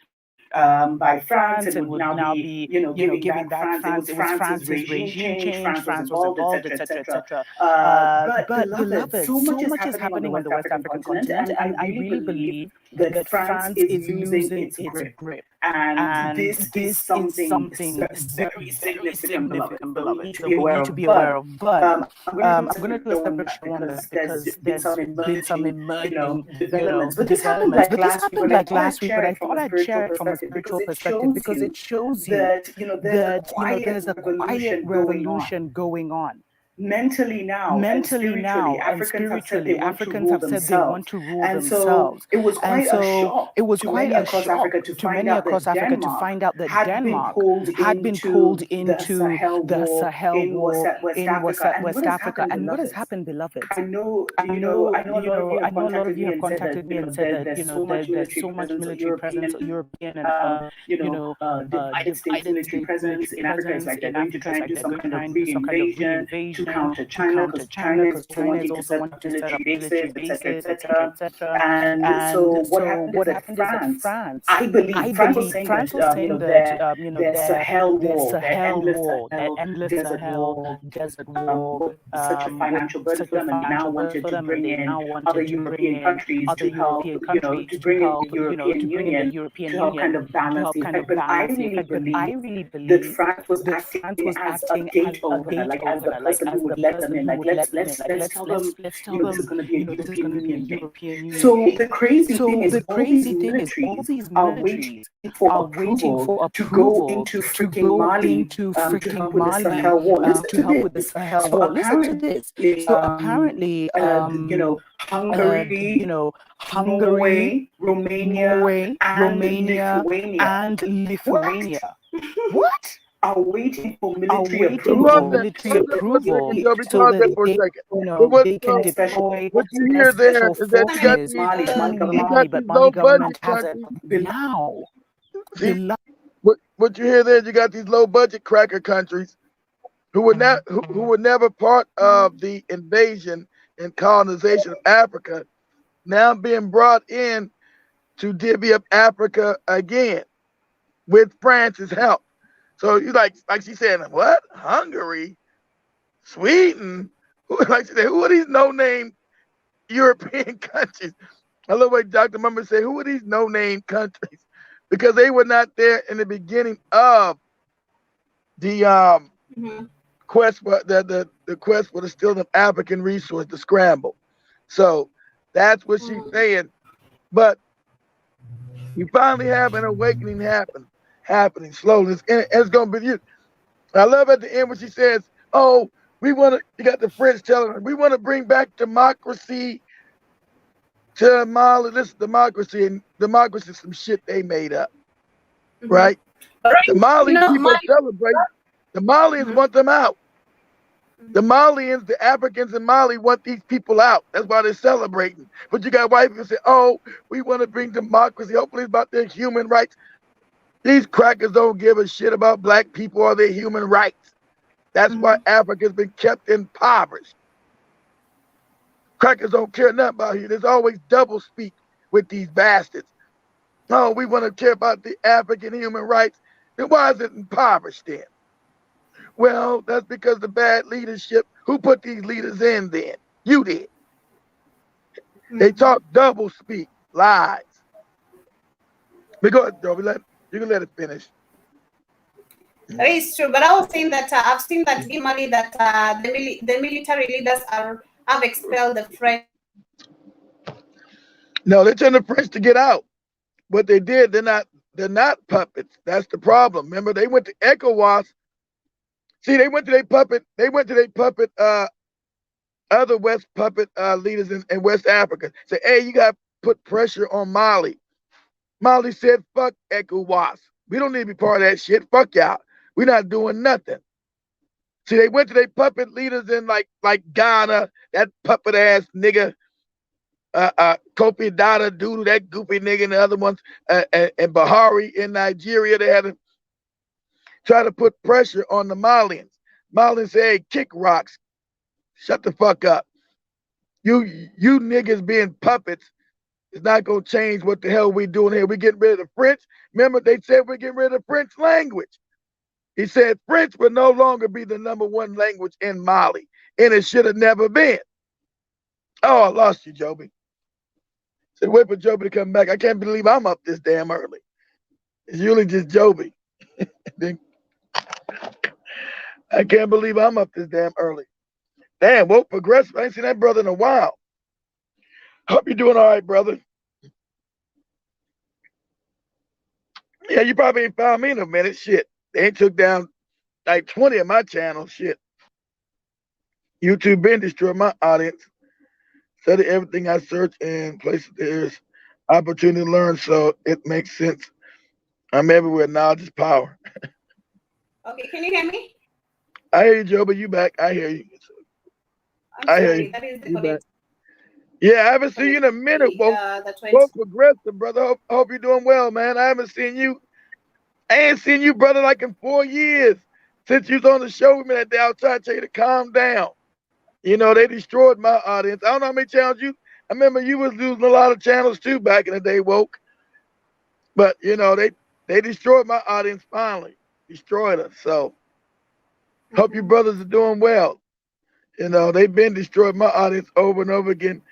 by France and would now be, giving back France. It was France's regime change. France was involved, etc., etc. But beloved, so much is happening on the West African continent, and I really believe that France is losing its grip. And this is something very significant, beloved. We need to be aware of. But I'm going to do a separate show on this because there's been some emerging developments. But this happened like last week, but I thought I'd share it from a spiritual perspective because it shows you that there's a quiet revolution going on. Mentally now and spiritually, Africans have said they want to rule themselves. It was quite a shock to many across Africa to find out that Denmark had been pulled into the Sahel War in West Africa. And what has happened, beloved? I know a lot of you have contacted me and said that there's so much military presence, European and divided states military presence in Africa. It's like they're going to try and do some kind of reinvasion to counter China, because China is also wanting to set up military bases, etc. And so what happened is that France, I believe France was saying that their Sahel War, their endless Sahel desert war, such a financial burden for them, and they now wanted to bring in other European countries to help, to bring in the European Union to help kind of balance the effect. But I really believe that France was acting as a gate opener, like as the person who would let them in, like let's tell them, this is going to be a European Union thing. So the crazy thing is all these militaries are waiting for approval to go into freaking Mali to help with the Sahel War. Listen to this. So apparently, Hungary, Romania, and Lithuania. What? Are waiting for military approval so that they can deploy what you hear there is that Mali, but Mali government has it now. What you hear there, you got these low budget cracker countries who were never part of the invasion and colonization of Africa, now being brought in to divvy up Africa again with France's help. So you like she said, what? Hungary, Sweden? Like she said, who are these no-name European countries? I love what Dr. Mummer said. Who are these no-name countries? Because they were not there in the beginning of the quest for the quest for the stealing of African resource, the scramble. So that's what she's saying. But you finally have an awakening happening slowly. And it's going to be you. I love at the end when she says, oh, You got the French telling them, we want to bring back democracy to Mali. This is democracy, and democracy is some shit they made up, right? The Mali people celebrate. The Malians want them out. The Malians, the Africans in Mali want these people out. That's why they're celebrating. But you got white people say, oh, we want to bring democracy. Hopefully it's about their human rights. These crackers don't give a shit about black people or their human rights. That's why Africa's been kept impoverished. Crackers don't care nothing about you. There's always double speak with these bastards. Oh, we want to care about the African human rights. Then why is it impoverished then? Well, that's because the bad leadership. Who put these leaders in then? You did. They talk double speak, lies. But go ahead, Joby. You can let it finish. That is true, but I was saying that I've seen that in Mali that the military leaders have expelled the French. No, they're telling the French to get out. What they did, they're not puppets. That's the problem. Remember, they went to ECOWAS. See, they went to their puppet. Other West puppet leaders in West Africa. Say, hey, you got to put pressure on Mali. Mali said, fuck ECOWAS. We don't need to be part of that shit. Fuck y'all. We're not doing nothing. See, they went to their puppet leaders in like Ghana, that puppet ass nigga, Kofi Dada Doodoo, that goofy nigga, and the other ones, and Bahari in Nigeria. They had to try to put pressure on the Malians. Malians say, hey, kick rocks. Shut the fuck up. You niggas being puppets is not going to change what the hell we doing here. We getting rid of the French. Remember, they said we're getting rid of the French language. He said French would no longer be the #1 language in Mali, and it should have never been. Oh, I lost you, Joby. Said wait for Joby to come back. I can't believe I'm up this damn early. It's usually just Joby. I can't believe I'm up this damn early. Damn, woke progressive. I ain't seen that brother in a while. Hope you're doing all right, brother. Yeah, you probably ain't found me in a minute. Shit. They ain't took down like 20 of my channels. Shit. YouTube been destroyed my audience. Study everything I search and places there's opportunity to learn, so it makes sense. I'm everywhere. Knowledge is power. Okay, can you hear me? I hear you, Joe, but you back. I hear you. I hear you. That is the back. Yeah, I haven't seen you in a minute. Woke progressive, brother. Hope you're doing well, man. I haven't seen you. I ain't seen you, brother, like in 4 years. Since you was on the show with me that day, I was trying to tell you to calm down. You know, they destroyed my audience. I don't know how many channels I remember you was losing a lot of channels too back in the day, Woke. But, you know, they destroyed my audience finally. Destroyed us. So, hope you brothers are doing well. You know, they've been destroyed my audience over and over again.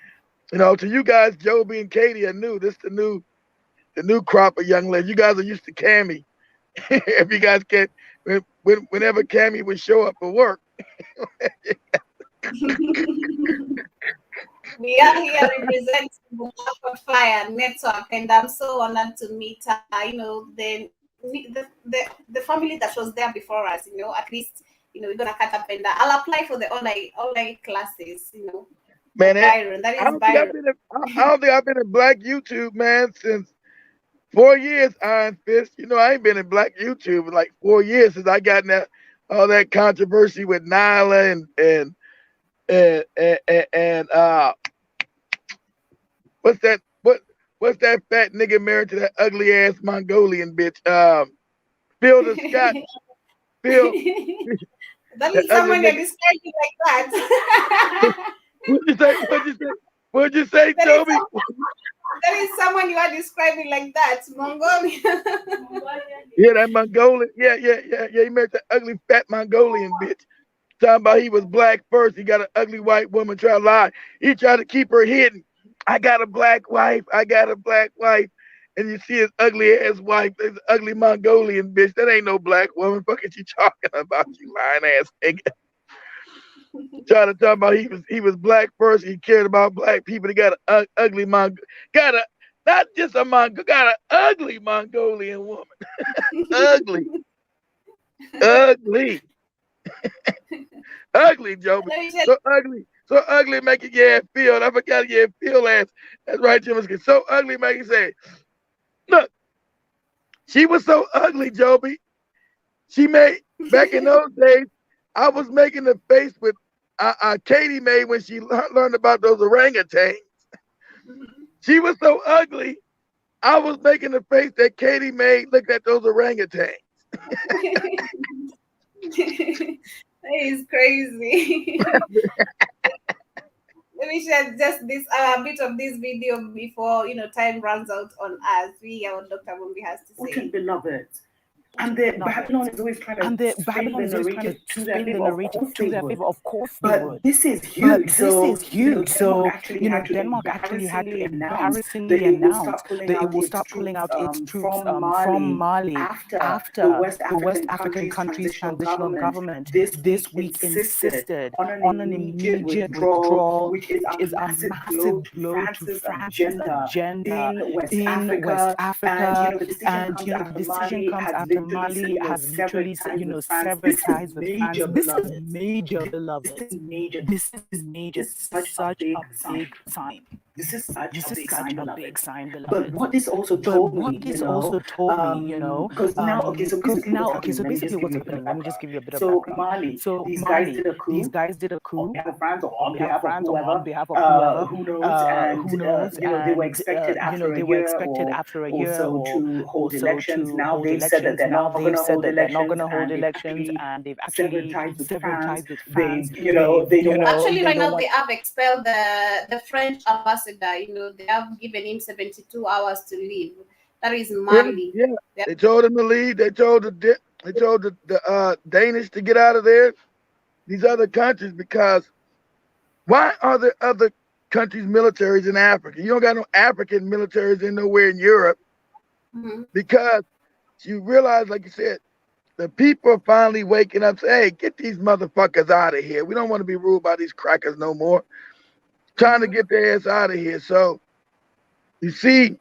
You know, to you guys, Joby and Katie are new. This is the new crop of young ladies. You guys are used to Cammy. If you guys can't, whenever Cammy would show up for work. We are here representing the Fire Network, and I'm so honored to meet, you know, the family that was there before us. You know, at least, you know, we're gonna catch up, and I'll apply for the online classes. You know, man, Byron. That is Byron. I don't think I've been in Black YouTube, man, since 4 years. Iron Fist. You know, I ain't been in Black YouTube in like 4 years since I got in all that controversy with Nyla and what's that fat nigga married to that ugly ass Mongolian bitch? Phil the Scott. Phil. That is someone you're describing like that. What'd you say, Toby? That is someone you are describing like that, Mongolian. Yeah, that Mongolian. Yeah. He married that ugly fat Mongolian bitch. Talking about he was black first. He got an ugly white woman trying to lie. He tried to keep her hidden. I got a black wife. And you see his ugly ass wife, this ugly Mongolian bitch. That ain't no black woman. Fuck is you talking about, you lying ass nigga? Trying to talk about he was black first. He cared about black people. He got an ugly not just a got an ugly Mongolian woman. ugly. ugly, Joby. So ugly, make it feel. I forgot feel ass. That's right, Jim. So ugly, make it say, look, she was so ugly, Joby. She made back in those days. I was making the face with Katie made when she learned about those orangutans. She was so ugly. I was making the face that Katie made. Look at those orangutans. That is crazy. Let me share just this bit of this video before time runs out on us. We our Dr. Mumbi has to say. Beloved. And Babylon is always trying to spin the narrative to their favor. Of course they would. This is huge. So Denmark actually had to embarrassingly announce that it will start pulling out its troops from Mali after the West African countries' transitional government this week insisted on an immediate withdrawal, which is a massive blow to France's agenda in West Africa. And the decision comes after Mali has literally, severed ties with France. This is major, beloved. This is major. Such a big sign. This is such a big sign, beloved. But what this also told me, because now, so basically what's happening, let me just give you a bit of background. Mali, these guys did a coup on behalf of France or on behalf of whoever, who knows, and they were expected after a year to hold elections. Now they've said that they're not going to hold elections, and they've actually severed ties with France. They don't actually right now they have expelled the French ambassador. They have given him 72 hours to leave. That is Mali. Yeah. They told him to leave. They told the Danish to get out of there. These other countries, because why are there other countries' militaries in Africa? You don't got no African militaries in nowhere in Europe. Mm-hmm. Because you realize, like you said, the people are finally waking up. Say, hey, get these motherfuckers out of here. We don't want to be ruled by these crackers no more. Trying to get their ass out of here. So you see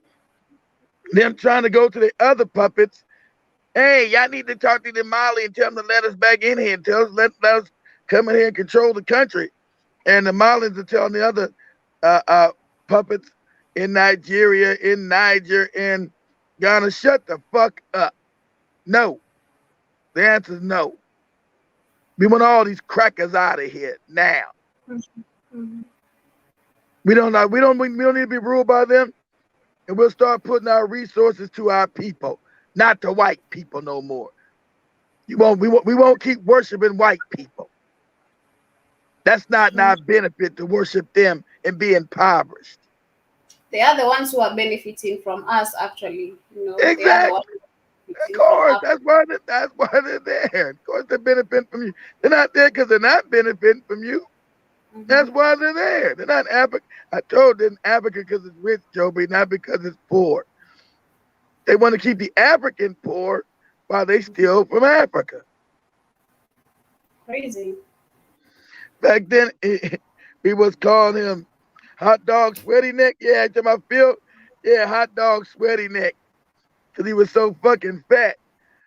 them trying to go to the other puppets. Hey, y'all need to talk to the Mali and tell them to let us back in here and let us come in here and control the country. And the Malians are telling the other puppets in Nigeria, in Niger, in Ghana, shut the fuck up. No. The answer is no. We want all these crackers out of here now. Mm-hmm. We don't need to be ruled by them, and we'll start putting our resources to our people, not to white people no more. We won't keep worshiping white people. That's not in our benefit to worship them and be impoverished. They are the ones who are benefiting from us, actually. Exactly. Of course, that's why they're there. Of course, they're benefiting from you. They're not there because they're not benefiting from you. Mm-hmm. That's why they're there. They're not Africa. I told them Africa because it's rich, Joby, not because it's poor. They want to keep the African poor while they steal from Africa. Crazy. Back then, we was calling him hot dog sweaty neck. Yeah, to my field. Yeah, hot dog sweaty neck. Because he was so fucking fat.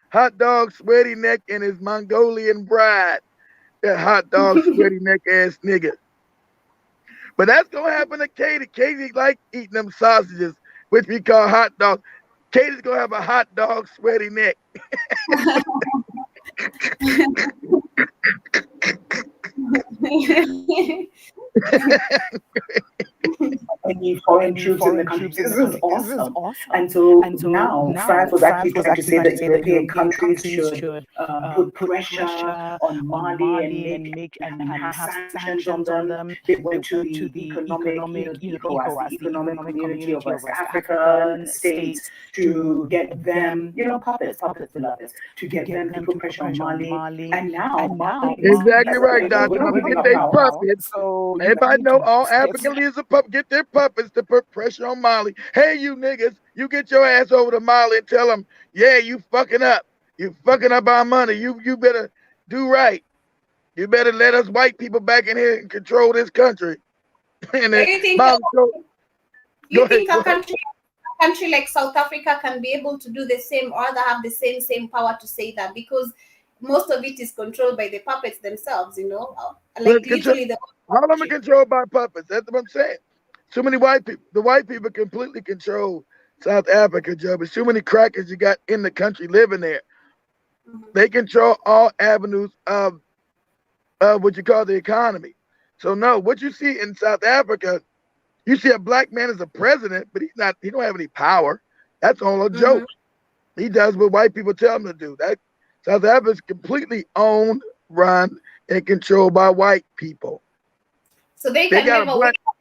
Hot dog sweaty neck and his Mongolian bride. That hot dog sweaty neck ass nigga. But that's gonna happen to Katie. Katie like eating them sausages, which we call hot dogs. Katie's gonna have a hot dog sweaty neck. Any foreign troops in the country. This is awesome. And so now France was actually trying to say that European countries should put pressure on Mali and have sanctions on them. They went to the economic community of West African states to get them, puppets, beloved, to get them to put pressure on Mali. And now Mali. Exactly right, Doctor. Get their puppets. So everybody know all African leaders are puppets. Get their puppets to put pressure on Mali. Hey, you niggas, you get your ass over to Mali and tell them, yeah, you fucking up. You fucking up our money. You better do right. You better let us white people back in here and control this country. And then you think a country like South Africa can be able to do the same, or rather have the same power to say that? Because most of it is controlled by the puppets themselves, you know, Well, like literally the all of them are controlled by puppets. That's what I'm saying. Too many white people. The white people completely control South Africa, Joe. But too many crackers you got in the country living there. They control all avenues of what you call the economy. So no, what you see in South Africa, you see a black man as a president, but he's not. He don't have any power. That's all a joke. He does what white people tell him to do. That South Africa is completely owned, run, and controlled by white people. So they can never wake up.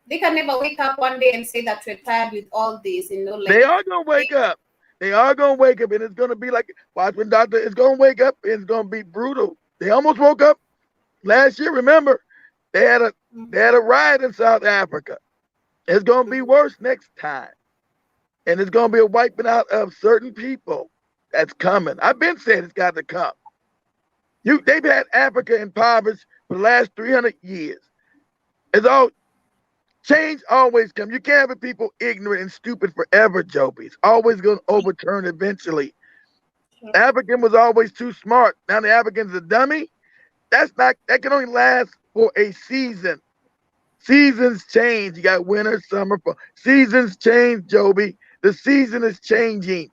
They can never wake up one day and say that we're tired with all this, you know. Like they are gonna wake up. They are gonna wake up, and it's gonna be like watch when Doctor is gonna wake up, and it's gonna be brutal. They almost woke up last year. Remember, they had a riot in South Africa. It's gonna be worse next time, and it's gonna be a wiping out of certain people. That's coming. I've been saying it's got to come. They've had Africa impoverished for the last 300 years. It's all change always comes. You can't have people ignorant and stupid forever, Joby. It's always going to overturn eventually. African was always too smart. Now the African's a dummy. That can only last for a season. Seasons change. You got winter, summer, fall. Seasons change, Joby. The season is changing.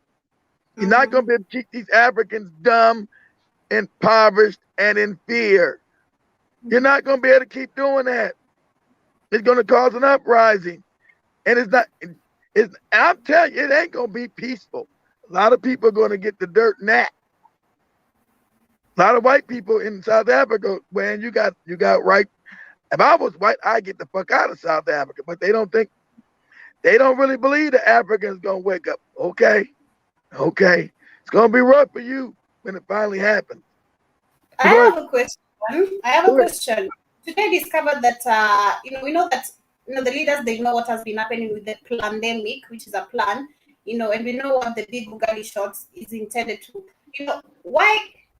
You're not going to be able to keep these Africans dumb, impoverished, and in fear. You're not going to be able to keep doing that. It's going to cause an uprising. And I'm telling you, it ain't going to be peaceful. A lot of people are going to get the dirt nap. A lot of white people in South Africa, man, you got right. If I was white, I'd get the fuck out of South Africa. But they don't really believe the Africans going to wake up. Okay. It's going to be rough for you when it finally happens. I have a question. Today I discovered that, we know that, the leaders, they know what has been happening with the pandemic, which is a plan, and we know what the big Ugali shots is intended to, why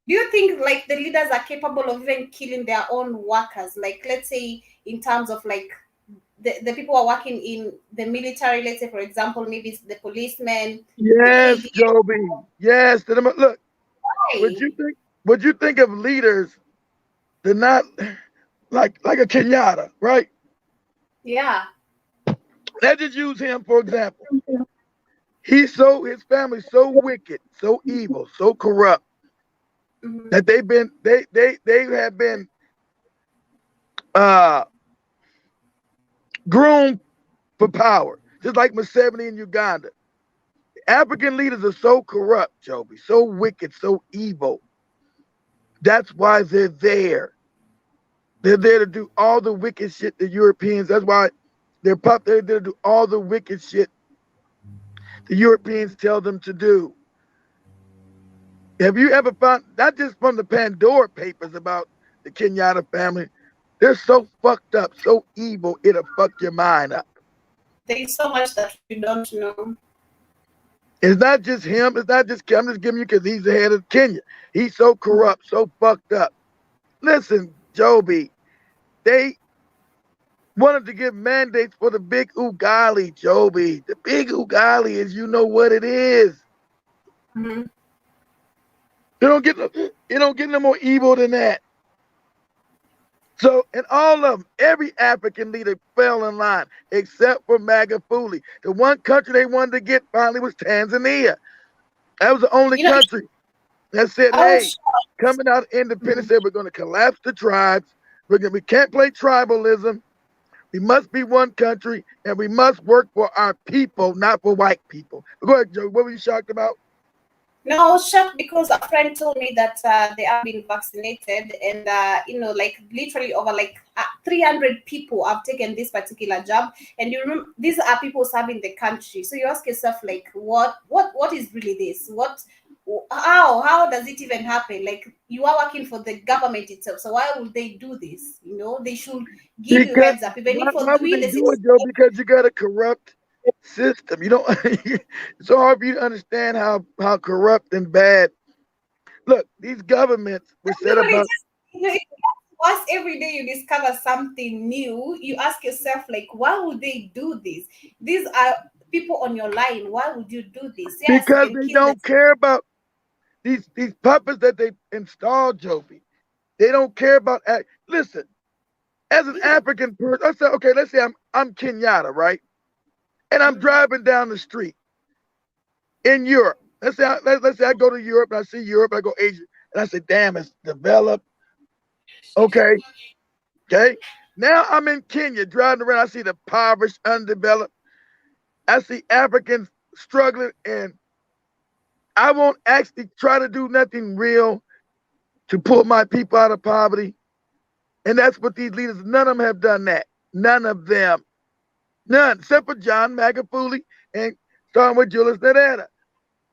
do you think, like, the leaders are capable of even killing their own workers? Like, let's say in terms of, like, the people who are working in the military, let's say, for example, maybe it's the policemen. Yes, Joby. Yes. Look, what you think of leaders, they're not like a Kenyatta, right? Yeah. Let's just use him for example. His family's so wicked, so evil, so corrupt that they have been groomed for power, just like Museveni in Uganda. African leaders are so corrupt, Joby, so wicked, so evil. That's why they're there. They're there to do all the wicked shit the Europeans. That's why they're there to do all the wicked shit the Europeans tell them to do. Have you ever found, not just from the Pandora Papers about the Kenyatta family, they're so fucked up, so evil, it'll fuck your mind up. There's so much that we don't know. It's not just him. It's not just, I'm just giving you because he's the head of Kenya. He's so corrupt, so fucked up. Listen, Joby, they wanted to give mandates for the big Ugali, Joby. The big Ugali is, you know what it is. It don't get no more evil than that. So, and all of them, every African leader fell in line, except for Magufuli. The one country they wanted to get finally was Tanzania. That was the only country that said, hey, coming out of independence, said we're going to collapse the tribes. We can't play tribalism. We must be one country, and we must work for our people, not for white people. Go ahead, Joe. What were you shocked about? No, I was shocked because a friend told me that they have been vaccinated, and like literally over 300 people have taken this particular jab. And you remember, these are people serving the country. So you ask yourself, like, what is really this? How does it even happen? Like, you are working for the government itself, so why would they do this? They should give you heads up. Even if why would they do it, Joe? Because you got a corrupt system. You don't. It's so hard for you to understand how corrupt and bad. Look, these governments were set up. Once every day you discover something new, you ask yourself, like, why would they do this? These are people on your line. Why would you do this? Yes, because they don't care about. these puppets that they installed, Joby, they don't care about listen, as an African person, I said, okay, let's say I'm Kenyatta, right? And I'm driving down the street in Europe. Let's say I go to Europe and I see Europe, I go Asia, and I say, damn, it's developed. Okay. Okay. Now I'm in Kenya driving around. I see the impoverished, undeveloped. I see Africans struggling, and I won't actually try to do nothing real to pull my people out of poverty. And that's what these leaders, none of them have done that. None of them. None, except for John Magufuli and starting with Julius Nyerere.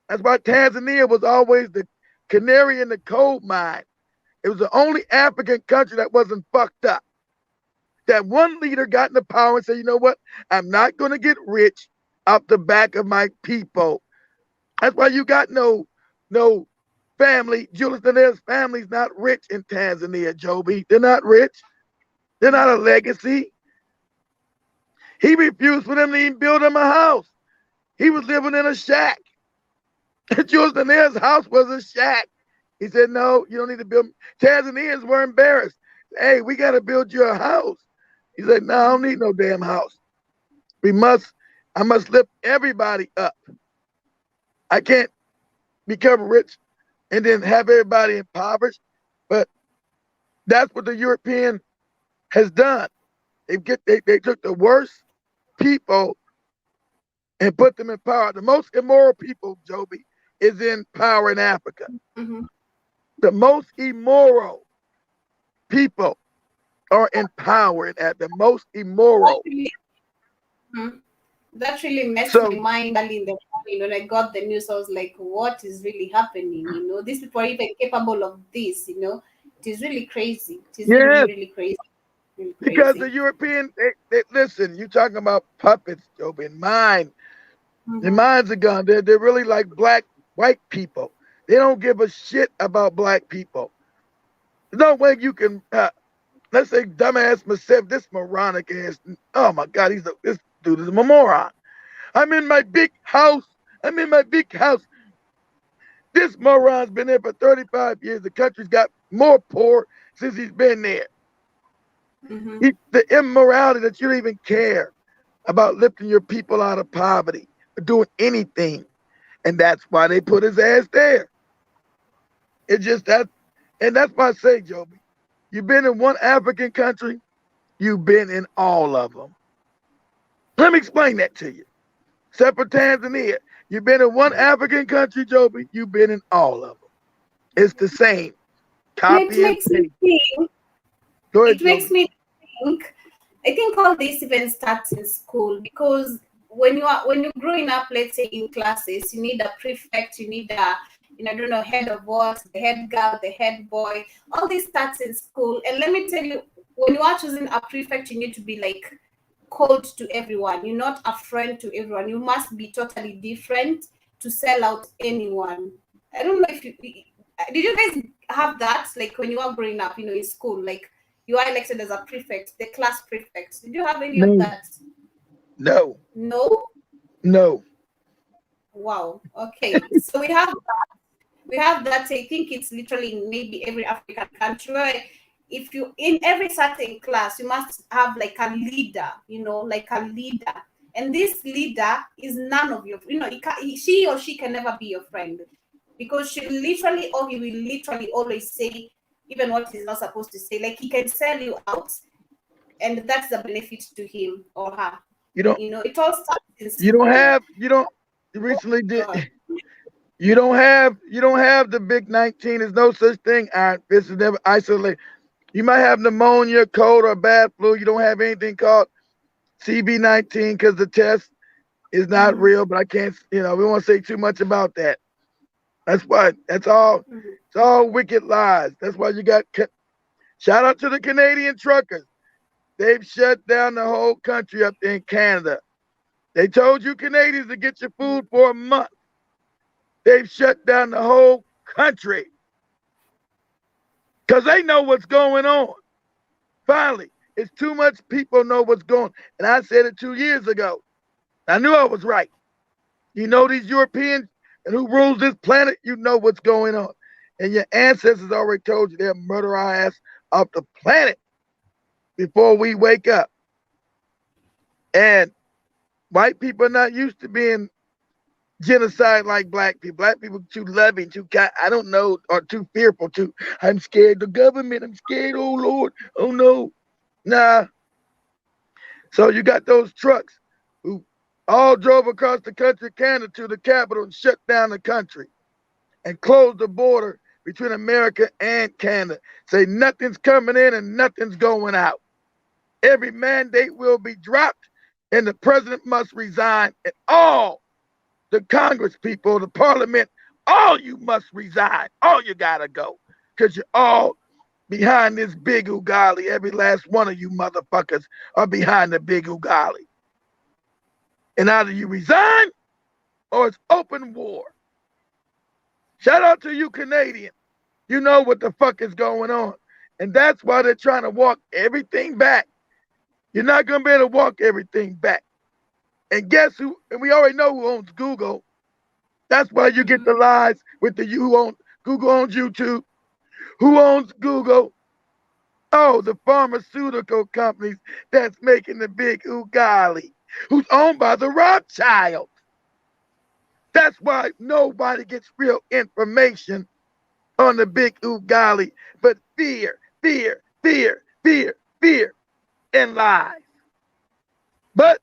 That's why Tanzania was always the canary in the coal mine. It was the only African country that wasn't fucked up. That one leader got in the power and said, you know what? I'm not going to get rich off the back of my people. That's why you got no family. Julius Nyerere's family's not rich in Tanzania, Joby. They're not rich. They're not a legacy. He refused for them to even build him a house. He was living in a shack. Julius Nyerere's house was a shack. He said, no, you don't need to build. Tanzanians were embarrassed. Hey, we got to build you a house. He said, no, I don't need no damn house. I must lift everybody up. I can't become rich and then have everybody impoverished. But that's what the European has done. They took the worst people and put them in power. The most immoral people, Joby, is in power in Africa. Mm-hmm. The most immoral people are in power at the most immoral. That really messed my mind early in the morning when I got the news. I was like, what is really happening? These people are even capable of this, It is really crazy. It is really crazy. Really crazy. Because the European, they listen, you talking about puppets, Joby, in mind. Their minds are gone. They're really like white people. They don't give a shit about black people. There's no way you can, let's say dumbass myself, this moronic ass, oh my God, this dude is a moron. I'm in my big house. This moron's been there for 35 years. The country's got more poor since he's been there. The immorality that you don't even care about lifting your people out of poverty or doing anything. And that's why they put his ass there. It's just that, and that's why I say, Joby, you've been in one African country, you've been in all of them. Let me explain that to you. Except for Tanzania, you've been in one African country, Joby, you've been in all of them. It's the same. Copy and paste. It makes me think, I think all this even starts in school, because when you're growing up, let's say in classes, you need a prefect, you need a head of what, the head girl, the head boy. All this starts in school. And let me tell you, when you are choosing a prefect, you need to be like cold to everyone. You're not a friend to everyone. You must be totally different to sell out anyone. I don't know if did you guys have that, like when you were growing up, in school, like you are elected as a prefect, the class prefect. Did you have any of that? No. Wow. Okay. So we have that. I think it's literally in maybe every African country where if you, in every certain class, you must have like a leader, and this leader is none of your, she or she can never be your friend, because she literally, or he will literally always say even what he's not supposed to say. Like, he can sell you out, and that's the benefit to him or her. It all starts in school. You don't have the big 19. There's no such thing. This is never isolated. You might have pneumonia, cold, or bad flu. You don't have anything called CB19 because the test is not real. But I can't, we won't say too much about that. That's why. That's all. It's all wicked lies. That's why you got. Shout out to the Canadian truckers. They've shut down the whole country up there in Canada. They told you Canadians to get your food for a month. They've shut down the whole country because they know what's going on. Finally, it's too much people know what's going on. And I said it 2 years ago. I knew I was right. These European and who rules this planet, you know what's going on. And your ancestors already told you they'll murder our ass off the planet before we wake up. And white people are not used to being genocide like black people. Black people too loving, too kind, I don't know, or too fearful, too. I'm scared of the government. I'm scared, oh Lord. Oh no. Nah. So you got those trucks who all drove across the country, Canada, to the capital and shut down the country and closed the border between America and Canada. Say nothing's coming in and nothing's going out. Every mandate will be dropped and the president must resign, and all the Congress people, the parliament, all you must resign. All you gotta go. Because you're all behind this big ugali. Every last one of you motherfuckers are behind the big ugali. And either you resign or it's open war. Shout out to you Canadians. You know what the fuck is going on. And that's why they're trying to walk everything back. You're not going to be able to walk everything back. And guess who? And we already know who owns Google. That's why you get the lies with the who owns Google owns YouTube. Who owns Google? Oh, the pharmaceutical companies that's making the big ugali, who's owned by the Rothschilds. That's why nobody gets real information on the big ugali, but fear, fear, fear, fear, fear, and lies. But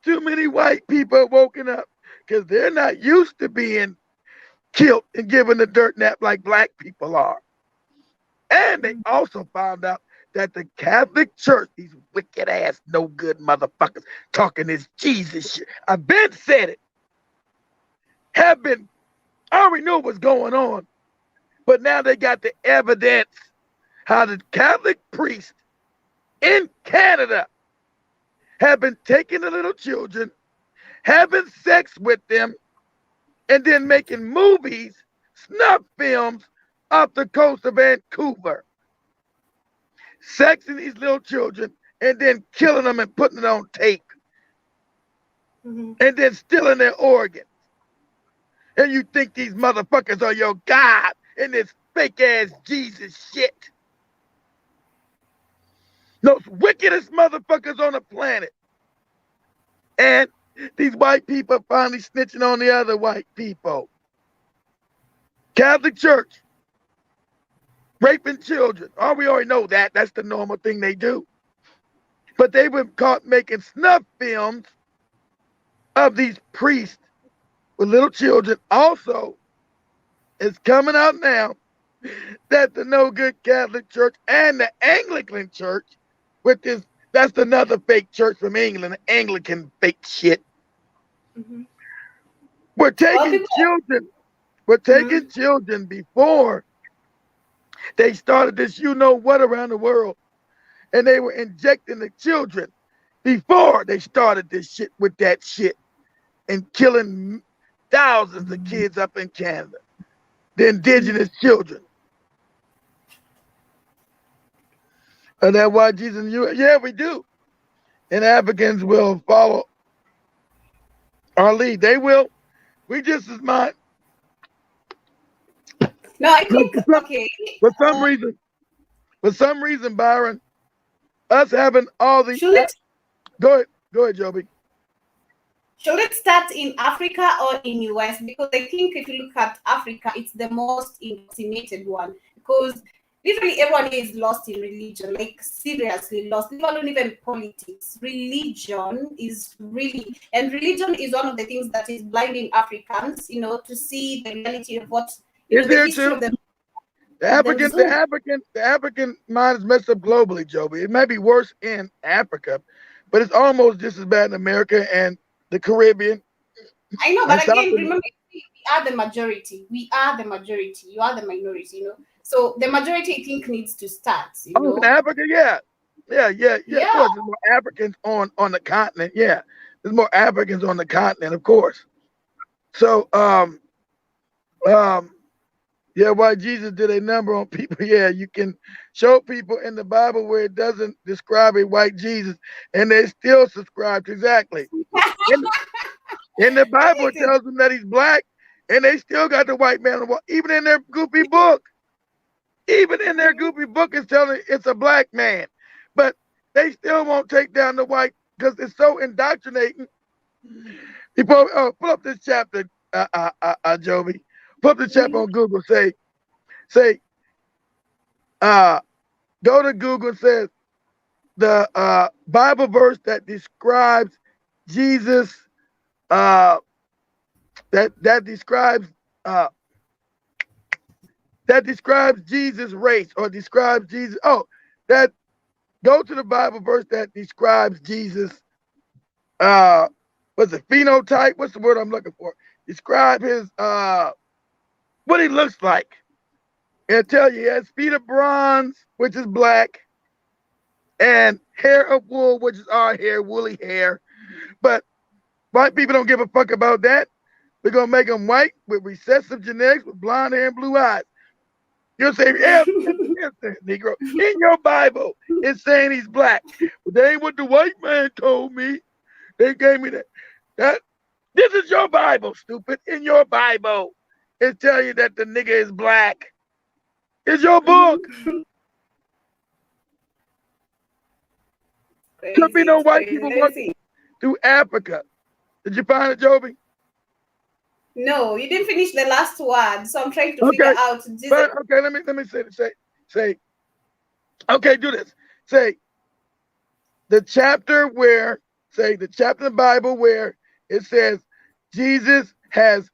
too many white people are woken up because they're not used to being killed and given the dirt nap like black people are. And they also found out that the Catholic Church, these wicked ass, no good motherfuckers talking this Jesus shit, I've been said it, I already knew what's going on, but now they got the evidence how the Catholic priests in Canada have been taking the little children, having sex with them, and then making movies, snuff films off the coast of Vancouver, sexing these little children and then killing them and putting it on tape, and then stealing their organs. And you think these motherfuckers are your God in this fake ass Jesus shit. Those wickedest motherfuckers on the planet. And these white people finally snitching on the other white people. Catholic Church, raping children. Oh, we already know that. That's the normal thing they do. But they were caught making snuff films of these priests with little children. Also, it's coming out now that the no good Catholic Church and the Anglican Church, with this, that's another fake church from England, the Anglican fake shit. We're taking children. We're taking children before they started this you know what around the world. And they were injecting the children before they started this shit with that shit and killing thousands of kids up in Canada. The indigenous children. And that's why Jesus, yeah, we do. And Africans will follow our lead. They will. We just as much. No, I think, okay. For some reason, Byron, us having all these. Go ahead, Joby. Should it start in Africa or in US? Because I think if you look at Africa, it's the most indoctrinated one. Because literally everyone is lost in religion, like seriously lost. Not even politics. Religion is really, and religion is one of the things that is blinding Africans, you know, to see the reality of what is there too. The African mind is messed up globally, Joby. It might be worse in Africa, but it's almost just as bad in America and the Caribbean. I know, but again, remember, we are the majority. We are the majority. You are the minority, you know. So the majority, I think, needs to start. You know? In Africa, yeah. Of course, there's more Africans on the continent. Yeah, there's more Africans on the continent, of course. So, yeah, why Jesus did a number on people. Yeah, you can show people in the Bible where it doesn't describe a white Jesus, and they still subscribe to exactly. In the Bible, it tells them that he's black, and they still got the white man on the wall, even in their goofy book. Even in their goofy book, it's telling it's a black man, but they still won't take down the white because it's so indoctrinating. Before, pull up this chapter, Joby. Pull up the chapter on Google. Say, go to Google and says the Bible verse that describes Jesus, that describes Jesus' race or describes Jesus. Oh, that go to the Bible verse that describes Jesus. What's the phenotype? What's the word I'm looking for? Describe his what he looks like. And tell you he has feet of bronze, which is black, and hair of wool, which is our hair, woolly hair. But white people don't give a fuck about that. We're gonna make him white with recessive genetics, with blonde hair and blue eyes. You'll say, yeah, Negro. In your Bible, it's saying he's black. But that ain't what the white man told me. They gave me that. This is your Bible, stupid. In your Bible, it tell you that the nigga is black. It's your book. There'll be no white people walking through Africa. Did you find it, Joby? No, you didn't finish the last word, so I'm trying to figure out. But okay, let me say. Okay, do this. Say the chapter where the chapter in the Bible where it says Jesus has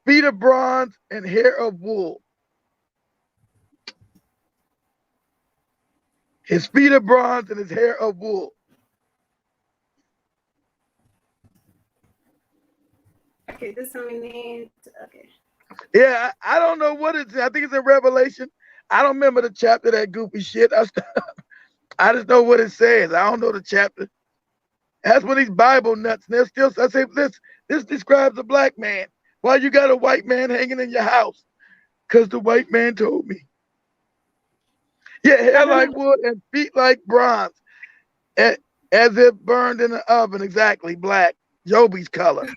feet of bronze and hair of wool. His feet of bronze and his hair of wool. Okay, this one we need. Okay. Yeah, I don't know what it's. I think it's in Revelation. I don't remember the chapter, that goofy shit. I just know what it says. I don't know the chapter. That's when these Bible nuts. And they're still. I say this describes a black man. Why you got a white man hanging in your house? Because the white man told me. Yeah, hair like wood and feet like bronze, as if burned in the oven. Exactly, black. Joby's color.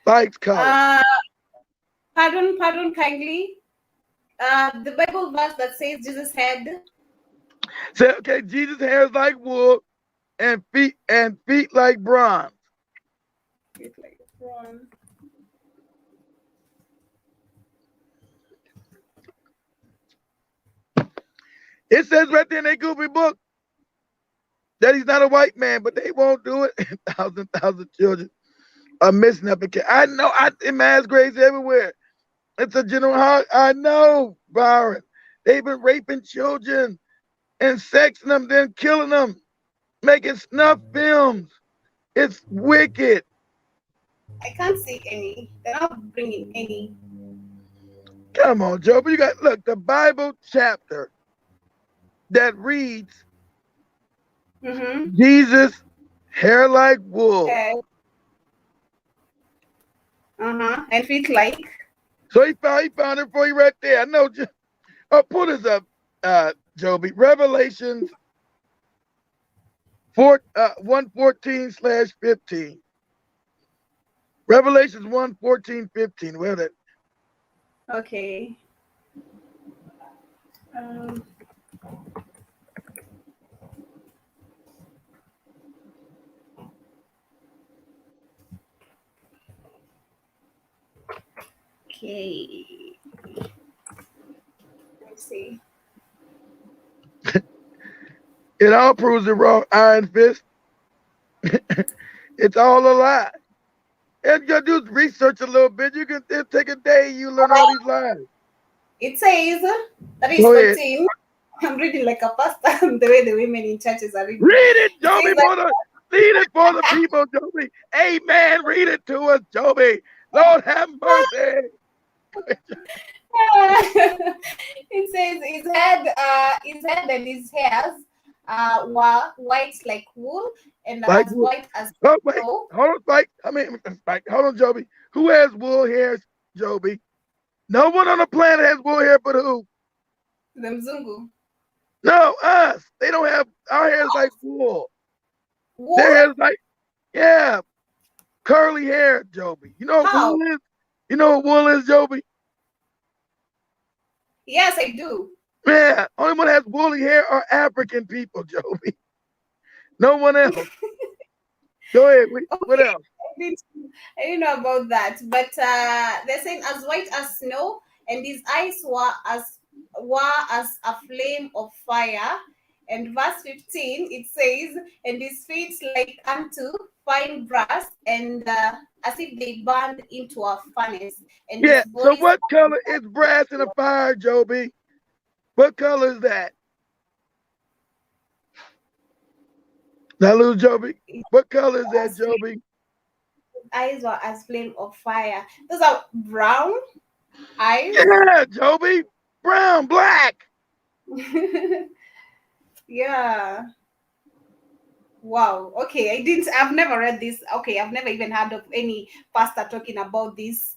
Spike's color. Pardon kindly. The Bible verse that says Jesus had. Say, okay, Jesus' hair is like wool, and feet like bronze. Feet like bronze. It says right there in their goofy book that he's not a white man, but they won't do it. Thousand children are missing up. I know. Mass graves everywhere. It's a general heart. I know, Byron. They've been raping children and sexing them, then killing them, making snuff films. It's wicked. I can't see any. They're not bringing any. Come on, Joe. But you got look the Bible chapter that reads Jesus, hair like wool. Okay. And feet like. So he found it for you right there. I know. Pull this up, Joby. Revelations 1:14/15. Revelations 1:14-15. Well, that. Okay. Okay. Let's see. It all proves it wrong, Iron Fist. It's all a lie. And you gotta do is research a little bit. It'll take a day, you learn all these lies. It says that is 14. I'm reading like a pastor the way the women in churches are reading. Read it, Joby, read it for the people, Joby. Amen. Read it to us, Joby. Lord have mercy. It says his head and his hairs were white like wool and like as wool. white as snow. Wait, snow. hold on, Spike. Spike. Hold on, Joby. Who has wool hairs, Joby? No one on the planet has wool hair but who? The Mzungu. No, us. They don't have our hair is like wool. Wool? Their hair is like, yeah. curly hair, Joby. You know what How? wool is? You know what wool is, Joby? Yes, I do. Man, only one that has woolly hair are African people, Joby. No one else. Go ahead. What Okay, else? I didn't know about that, but they're saying as white as snow, and his eyes were as a flame of fire. And verse 15 it says, and his feet like unto fine brass, and as if they burned into a furnace, and Yeah. his So body. what color is brass in a fire, Joby? What color is that? Now, little Joby, what color is that, Joby? Eyes were as flame of fire. Those are brown eyes. Yeah, Joby. Brown, black. Yeah. Wow. Okay. I've never read this. Okay. I've never even heard of any pastor talking about this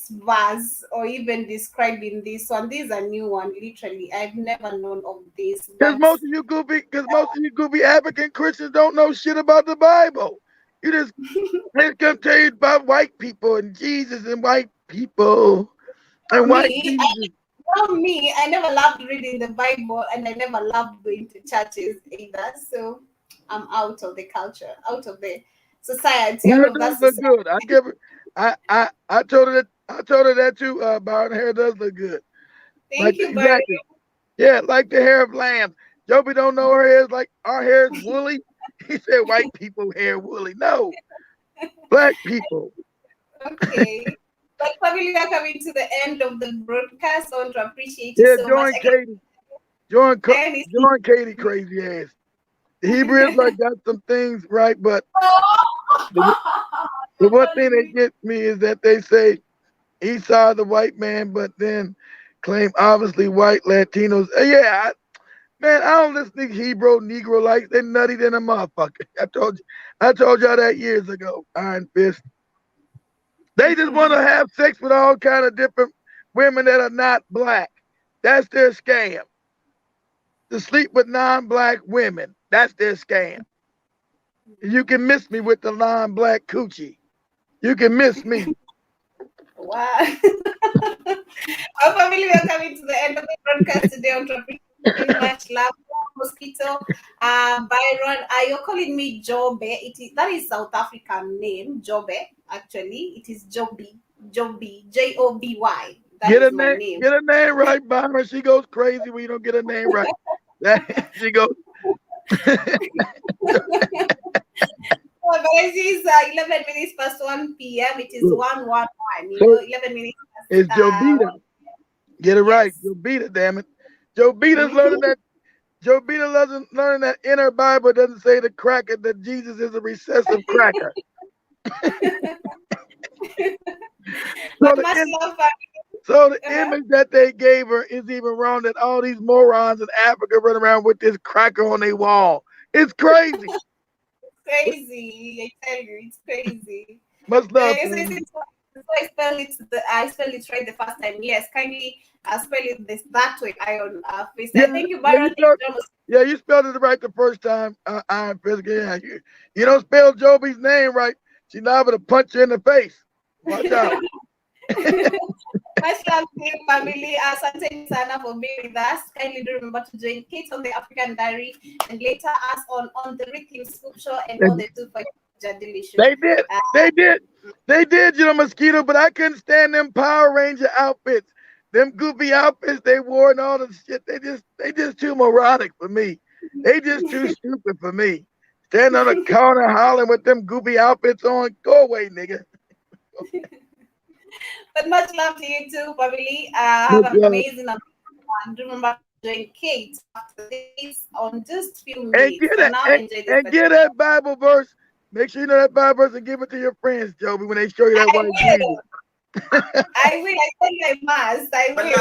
verse or even describing this one. This is a new one, literally. I've never known of this. Because But most of you goofy African Christians don't know shit about the Bible. You just they come tell you about white people and Jesus and white people and white me, Jesus. I never loved reading the Bible, and I never loved going to churches either. So I'm out of the culture, out of the society, out Hair of does that look society. good. I give her. I told her that too. Byron, hair does look good. Thank you, Barry. Exactly. Yeah, like the hair of lambs. Joby don't know her hair is like our hair is woolly. He said white people hair woolly. No, black people. Okay. But family, we are coming to the end of the broadcast. I want to appreciate you Yeah, so much. join Katie. Join Again, Katie crazy ass. The Hebrew Israelites got some things right, but the one thing that gets me is that they say Esau the white man, but then claim obviously white Latinos. Man, I don't listen to Hebrew Negro like they nutty than a motherfucker. I told y'all that years ago. Iron Fist. They just want to have sex with all kind of different women that are not black. That's their scam. To sleep with non-black women. That's their scam. You can miss me with the non-black coochie. You can miss me. wow. Our family, we are coming to the end of the broadcast today. I want to appreciate you very much. Love, Mosquito, Byron. You're calling me Jobe. That is South African name, Jobe. Actually, it is Joby, Joby. That Get is a my name. name. Get a name right, Byron. She goes crazy when you don't get a name right. She goes. Oh, guys, it's 11 minutes past 1 p.m. It is 1:11. So 11 minutes past. it's Jobita. Get it right. Jobita, damn it. Jobita's learning that. Jobita doesn't learn that in her Bible doesn't say the cracker that Jesus is a recessive cracker. So the image that they gave her is even wrong. That all these morons in Africa run around with this cracker on their wall. It's crazy. Crazy. I tell you, it's crazy. Much love. So I spell it right the first time. Yes, kindly spell it that way. Iron Fist. Yeah, Thank you, Byron. You spelled it right the first time. Iron Fist. Yeah, you don't spell Joby's name right. She's liable to punch you in the face. Watch out. Much love to you, family. Asante sana for being with us. Kindly do remember to join Kate on the African Diary and later us on the Ricky Scoop Show and on the 2 Jadili Show. They did, Mosquito, but I couldn't stand them Power Ranger outfits. Them goofy outfits they wore and all the shit. They just too moronic for me. They just too stupid for me. Standing on the corner hollering with them goofy outfits on. Go away, nigga. But much love to you too, family. Have an amazing one. Remember to join Kate after this on just few minutes. Get that Bible verse. Make sure you know that Bible verse and give it to your friends, Joby, when they show you that white Jesus. I will. I tell you I must. I will.